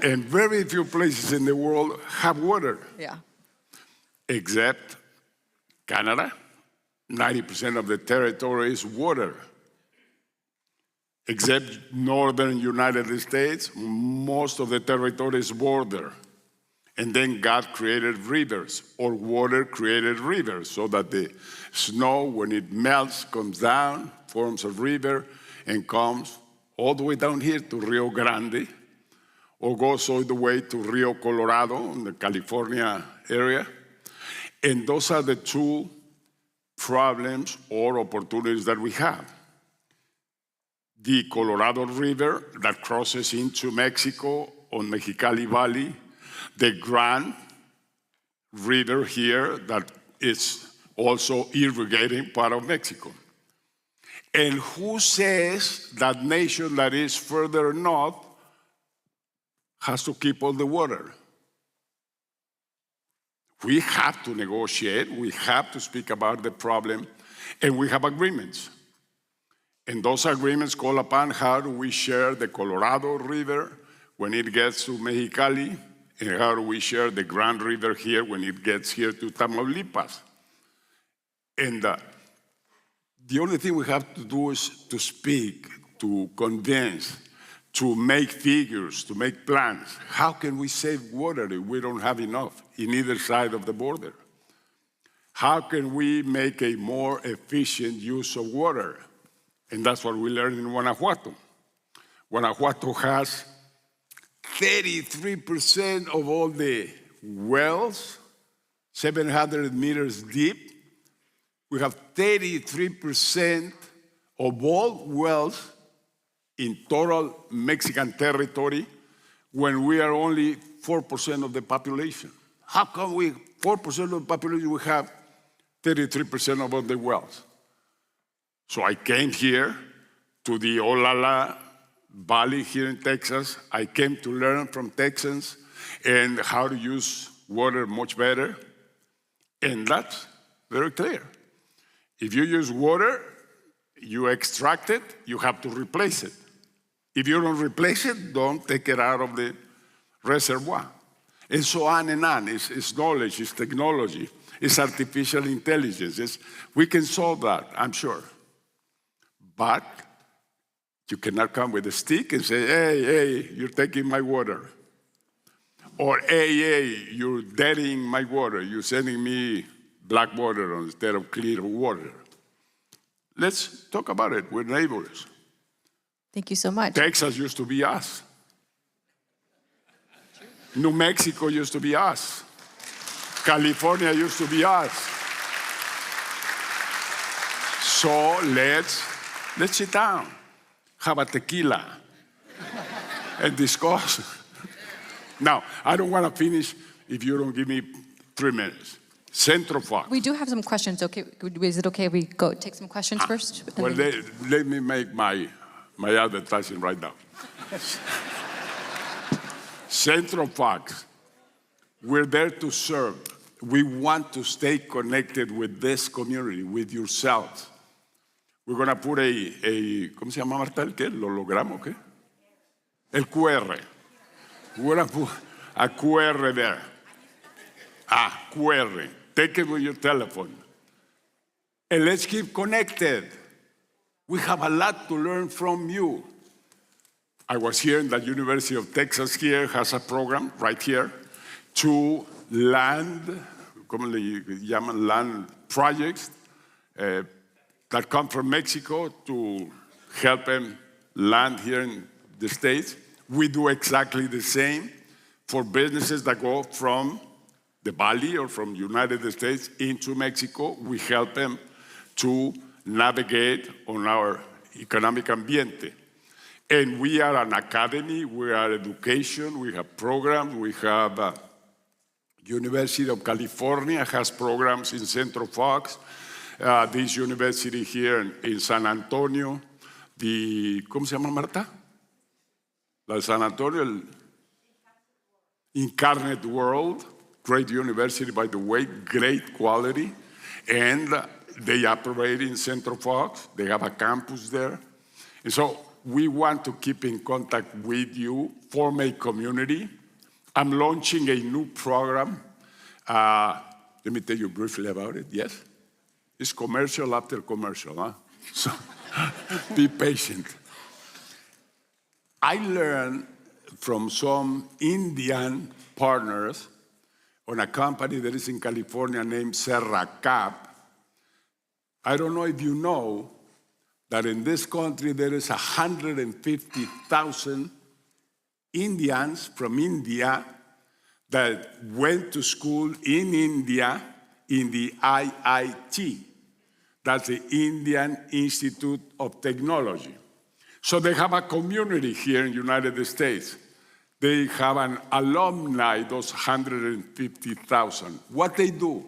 And very few places in the world have water. Yeah. Except Canada. 90% of the territory is water. Except northern United States, most of the territory is water. And then God created rivers, or water created rivers, so that the snow, when it melts, comes down, forms a river, and comes all the way down here to Rio Grande, or goes all the way to Rio Colorado in the California area. And those are the two problems or opportunities that we have. The Colorado River that crosses into Mexico on Mexicali Valley, the Grand River here that is also irrigating part of Mexico. And who says that nation that is further north has to keep all the water? We have to negotiate, we have to speak about the problem, and we have agreements. And those agreements call upon how do we share the Colorado River when it gets to Mexicali, and how do we share the Grand River here when it gets here to Tamaulipas. And the only thing we have to do is to speak, to convince, to make figures, to make plans. How can we save water if we don't have enough in either side of the border? How can we make a more efficient use of water? And that's what we learned in Guanajuato. Guanajuato has 33% of all the wells, 700 meters deep. We have 33% of all wells in total Mexican territory when we are only 4% of the population. How come 4% of the population, we have 33% of all the wells? So I came here to the Olala Valley here in Texas. I came to learn from Texans and how to use water much better. And that's very clear. If you use water, you extract it, you have to replace it. If you don't replace it, don't take it out of the reservoir. And so on and on. It's knowledge, it's technology, it's artificial intelligence. We can solve that, I'm sure. But you cannot come with a stick and say, hey, you're taking my water. Or, hey, you're dirtying my water. You're sending me black water instead of clear water. Let's talk about it. We're neighbors. Thank you so much. Texas used to be us. New Mexico used to be us. California used to be us. So let's sit down. have a tequila, and discuss. Now, I don't want to finish if you don't give me 3 minutes. Centro Fox. We do have some questions. Okay, is it okay if we go take some questions first? Well, let me make my advertising right now. Centro Fox, we're there to serve. We want to stay connected with this community, with yourselves. We're going to put ¿cómo se llama, Marta? ¿El qué? ¿El holograma o qué? El QR. We're going to put a QR there. QR. Take it with your telephone. And let's keep connected. We have a lot to learn from you. I was here in the University of Texas here, has a program right here to land, ¿cómo le llaman? Land projects that come from Mexico to help them land here in the States. We do exactly the same for businesses that go from the Valley or from United States into Mexico. We help them to navigate on our economic ambiente. And we are an academy, we are education, we have programs, we have University of California has programs in Centro Fox, this university here in San Antonio, ¿cómo se llama, Marta? La de San Antonio, Incarnate World, great university, by the way, great quality, and they operate in Centro Fox. They have a campus there. And so we want to keep in contact with you, form a community. I'm launching a new program. Let me tell you briefly about it, yes? It's commercial after commercial, huh? So be patient. I learned from some Indian partners on a company that is in California named Serra Cap. I don't know if you know that in this country there is 150,000 Indians from India that went to school in India in the IIT. That's the Indian Institute of Technology. So they have a community here in the United States. They have an alumni, those 150,000. What they do,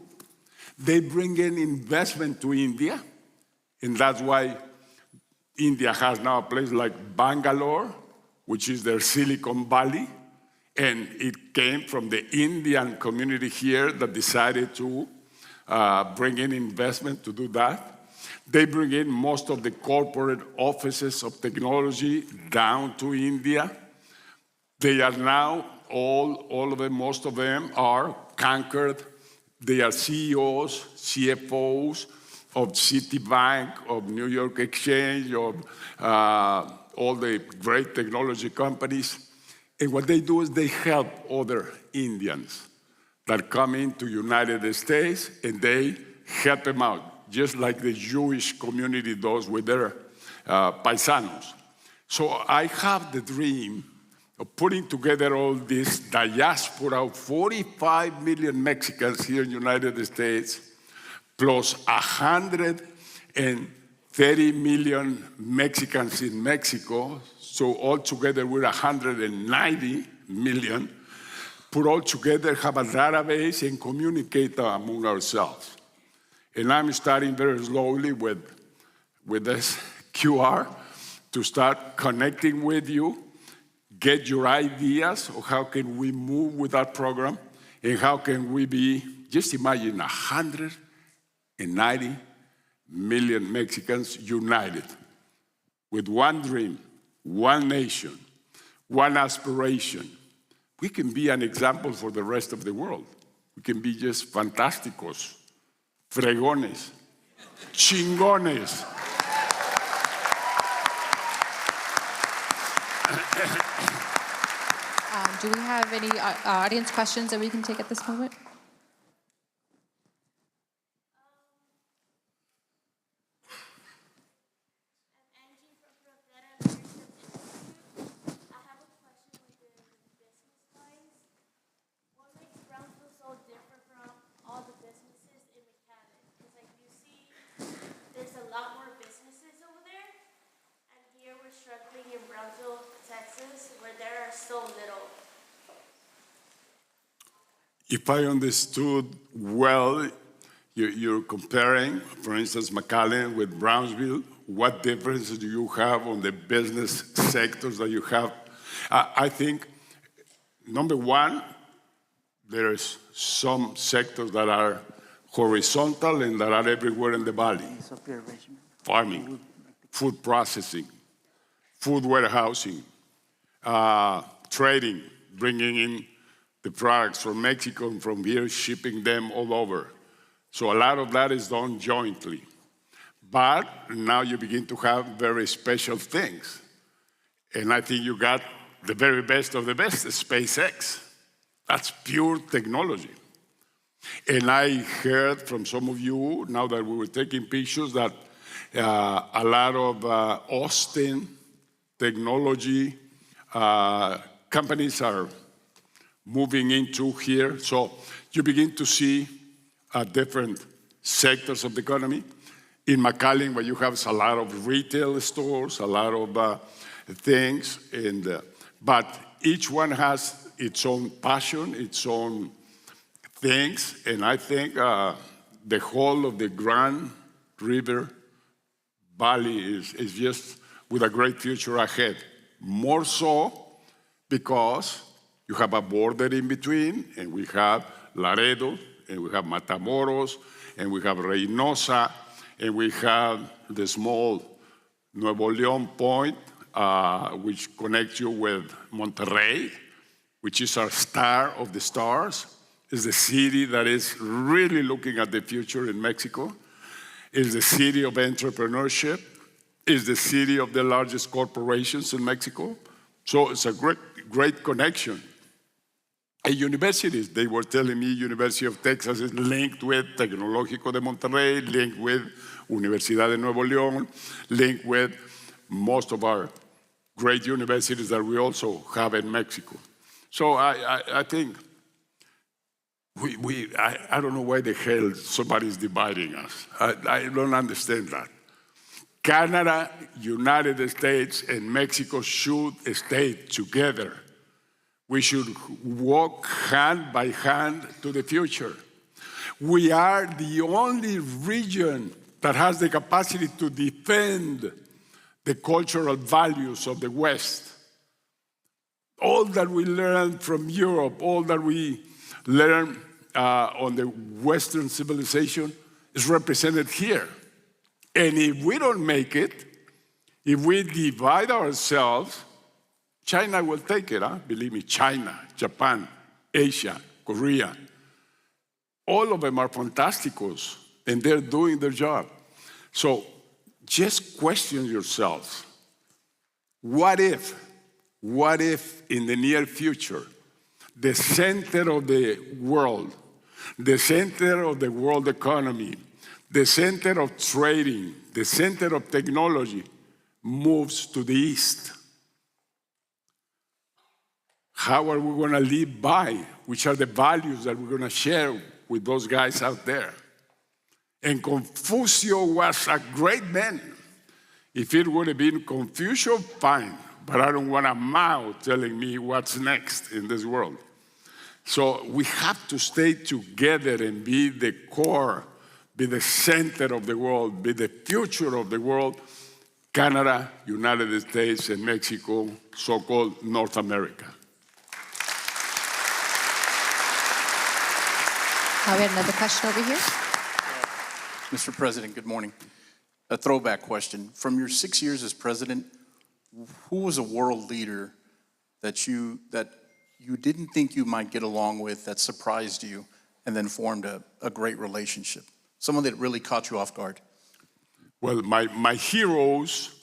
they bring in investment to India, and that's why India has now a place like Bangalore, which is their Silicon Valley, and it came from the Indian community here that decided to bring in investment to do that. They bring in most of the corporate offices of technology down to India. They are now, all of them, most of them are conquered. They are CEOs, CFOs of Citibank, of New York Exchange, of all the great technology companies. And what they do is they help other Indians that come into United States, and they help them out, just like the Jewish community does with their paisanos. So I have the dream of putting together all this diaspora of 45 million Mexicans here in the United States, plus 130 million Mexicans in Mexico. So altogether, we're 190 million. Put all together, have a database, and communicate among ourselves. And I'm starting very slowly with this QR to start connecting with you, get your ideas of how can we move with that program, and how can we be, just imagine 190 million Mexicans united with one dream, one nation, one aspiration. We can be an example for the rest of the world. We can be just fantásticos, fregones, chingones. Do we have any audience questions that we can take at this moment? There's a lot more businesses over there, and here we're struggling If I understood well, you're comparing, for instance, McAllen with Brownsville. What differences do you have on the business sectors that you have? I think, number one, there's some sectors that are horizontal and that are everywhere in the valley. Farming, food processing, food warehousing, trading, bringing in the products from Mexico and from here, shipping them all over. So a lot of that is done jointly. But now you begin to have very special things. And I think you got the very best of the best, SpaceX. That's pure technology. And I heard from some of you, now that we were taking pictures, that a lot of Austin technology companies are moving into here. So you begin to see different sectors of the economy. In McAllen, where you have a lot of retail stores, a lot of things, but each one has its own passion, its own things, and I think the whole of the Grand River Valley is just with a great future ahead. More so because you have a border in between, and we have Laredo, and we have Matamoros, and we have Reynosa, and we have the small Nuevo León point, which connects you with Monterrey, which is our star of the stars. It's the city that is really looking at the future in Mexico. It's the city of entrepreneurship. It's the city of the largest corporations in Mexico. So it's a great connection. And universities, they were telling me University of Texas is linked with Tecnológico de Monterrey, linked with Universidad de Nuevo León, linked with most of our great universities that we also have in Mexico. So I think I don't know why the hell somebody's dividing us. I don't understand that. Canada, United States, and Mexico should stay together. We should walk hand by hand to the future. We are the only region that has the capacity to defend the cultural values of the West. All that we learned from Europe, all that we learned on the Western civilization is represented here. And if we don't make it, if we divide ourselves, China will take it, believe me, China, Japan, Asia, Korea. All of them are fantasticos, and they're doing their job. So just question yourselves. What if in the near future, the center of the world economy, the center of trading, the center of technology moves to the east? How are we going to live by? Which are the values that we're going to share with those guys out there? And Confucius was a great man. If it would have been Confucius, fine. But I don't want a Mao telling me what's next in this world. So we have to stay together and be the core, be the center of the world, be the future of the world. Canada, United States, and Mexico, so-called North America. We have another question over here. Mr. President, good morning. A throwback question. From your 6 years as president, who was a world leader that you didn't think you might get along with, that surprised you, and then formed a great relationship? Someone that really caught you off guard. Well, my heroes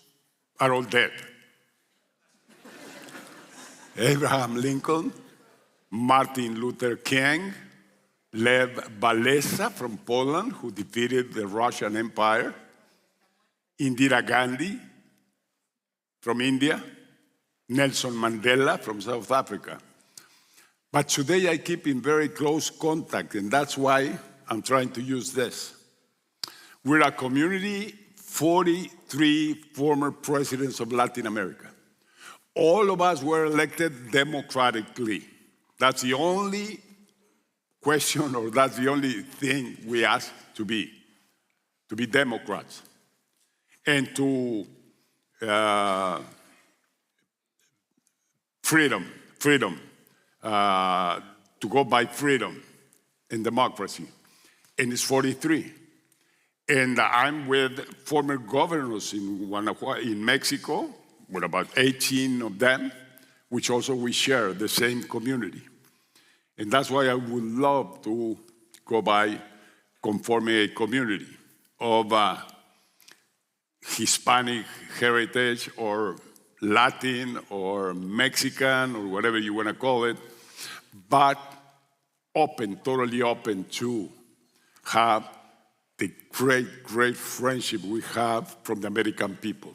are all dead. Abraham Lincoln, Martin Luther King, Lev Walesa from Poland, who defeated the Russian Empire, Indira Gandhi from India, Nelson Mandela from South Africa. But today I keep in very close contact, and that's why I'm trying to use this. We're a community, 43 former presidents of Latin America. all of us were elected democratically. That's the only question, or that's the only thing we ask to be Democrats. And to freedom, to go by freedom and democracy. And it's 43. And I'm with former governors in Mexico, with about 18 of them, which also we share the same community. And that's why I would love to go by conforming a community of Hispanic heritage or Latin or Mexican or whatever you want to call it, but open, totally open to have the great, great friendship we have from the American people.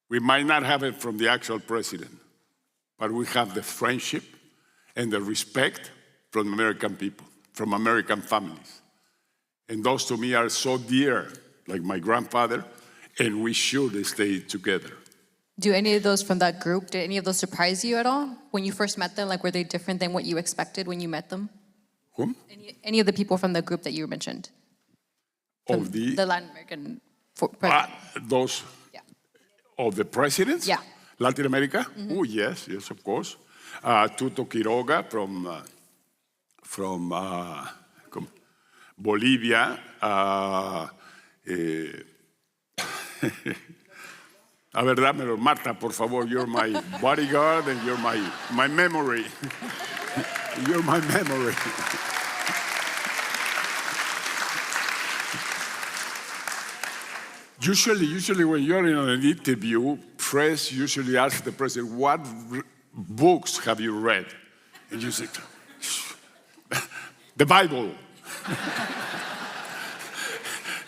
We might not have it from the actual president, but we have the friendship and the respect from American people, from American families. And those to me are so dear, like my grandfather, and we should stay together. Do any of those from that group, did any of those surprise you at all? When you first met them, like were they different than what you expected when you met them? Whom? Any of the people from the group that you mentioned? From Of the Latin American president? those Yeah. of the presidents? Yeah. Latin America? Oh, yes, of course. Tuto Quiroga from Bolivia. A ver, dámelo, Marta, por favor. You're my bodyguard and you're my memory. You're my memory. Usually when you're in an interview, press usually asks the president, what books have you read? And you say, the Bible.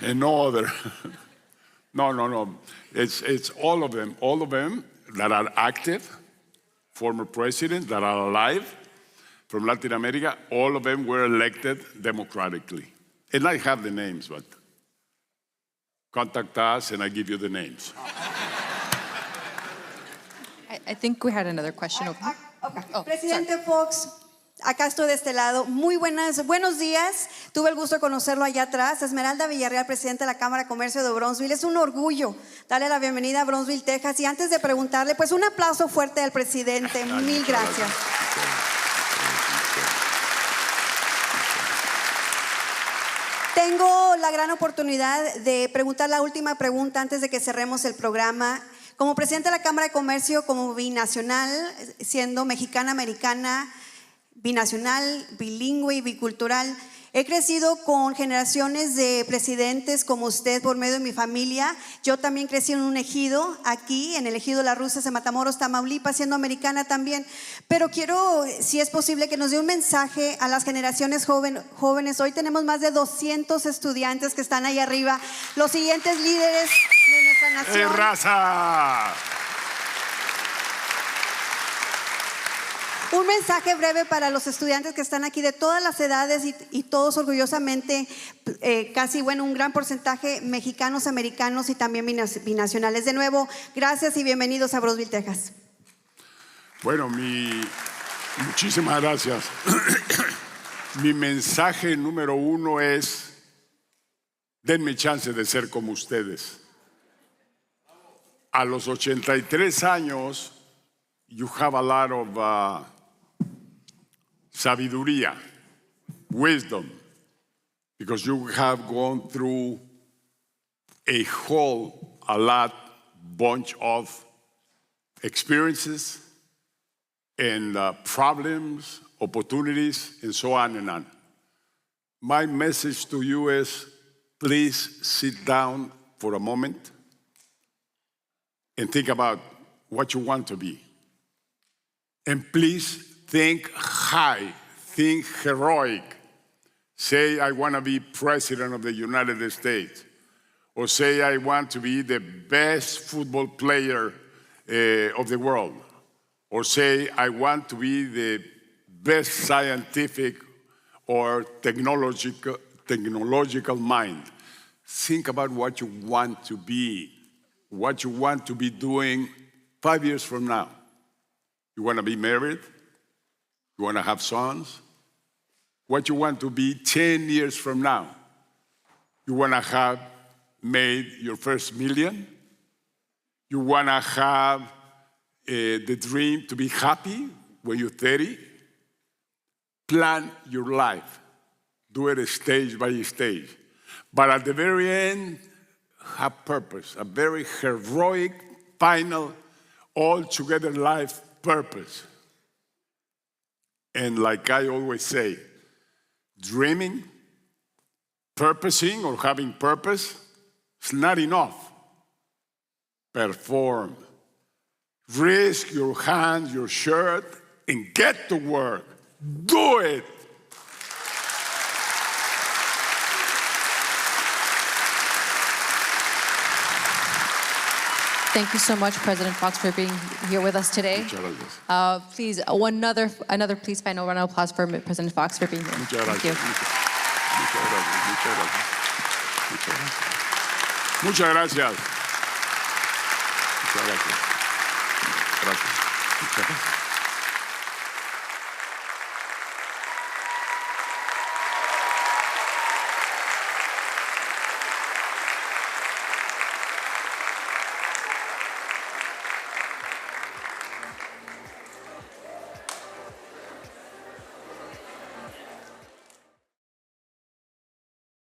And no other. No. It's all of them that are active, former presidents that are alive from Latin America, all of them were elected democratically. And I have the names, but contact us and I give you the names. I think we had another question over here. Okay. Oh, Presidente Fox, acá estoy de este lado. Buenos días. Tuve el gusto de conocerlo allá atrás. Esmeralda Villarreal, presidenta de la Cámara de Comercio de Brownsville. Es un orgullo darle la bienvenida a Brownsville, Texas. Y antes de preguntarle, pues un aplauso fuerte al presidente. Mil gracias. Tengo la gran oportunidad de preguntar la última pregunta antes de que cerremos el programa. Como presidente de la Cámara de Comercio, como binacional, siendo mexicana-americana, binacional, bilingüe y bicultural, he crecido con generaciones de presidentes como usted por medio de mi familia. Yo también crecí en un ejido, aquí en el ejido Las Rusas de Matamoros, Tamaulipas, siendo americana también. Pero quiero, si es posible, que nos dé un mensaje a las generaciones jóvenes. Hoy tenemos más de 200 estudiantes que están ahí arriba, los siguientes líderes de nuestra nación. ¡Raza! Un mensaje breve para los estudiantes que están aquí de todas las edades y todos orgullosamente, casi, un gran porcentaje mexicanos, americanos y también binacionales. De nuevo, gracias y bienvenidos a Brownsville, Texas. Bueno, muchísimas gracias. Mi mensaje número uno es, denme chance de ser como ustedes. A los 83 años, you have a lot of sabiduría, wisdom, because you have gone through a bunch of experiences and problems, opportunities, and so on and on. My message to you is, please sit down for a moment and think about what you want to be. And please think high, think heroic. Say, I want to be president of the United States. Or say, I want to be the best football player of the world. Or say, I want to be the best scientific or technological mind. Think about what you want to be doing 5 years from now? You want to be married? You want to have sons? What you want to be 10 years from now? You want to have made your first million? You want to have the dream to be happy when you're 30? Plan your life. Do it stage by stage. But at the very end, have purpose, a very heroic, final, all-together life purpose. And like I always say, dreaming, purposing, or having purpose is not enough. Perform. Risk your hand, your shirt, and get to work. Do it. Thank you so much, President Fox, for being here with us today. Muchas gracias. Please, another please find a round of applause for President Fox for being here. Muchas Thank gracias. you. Muchas gracias. Muchas gracias. Gracias. Muchas gracias.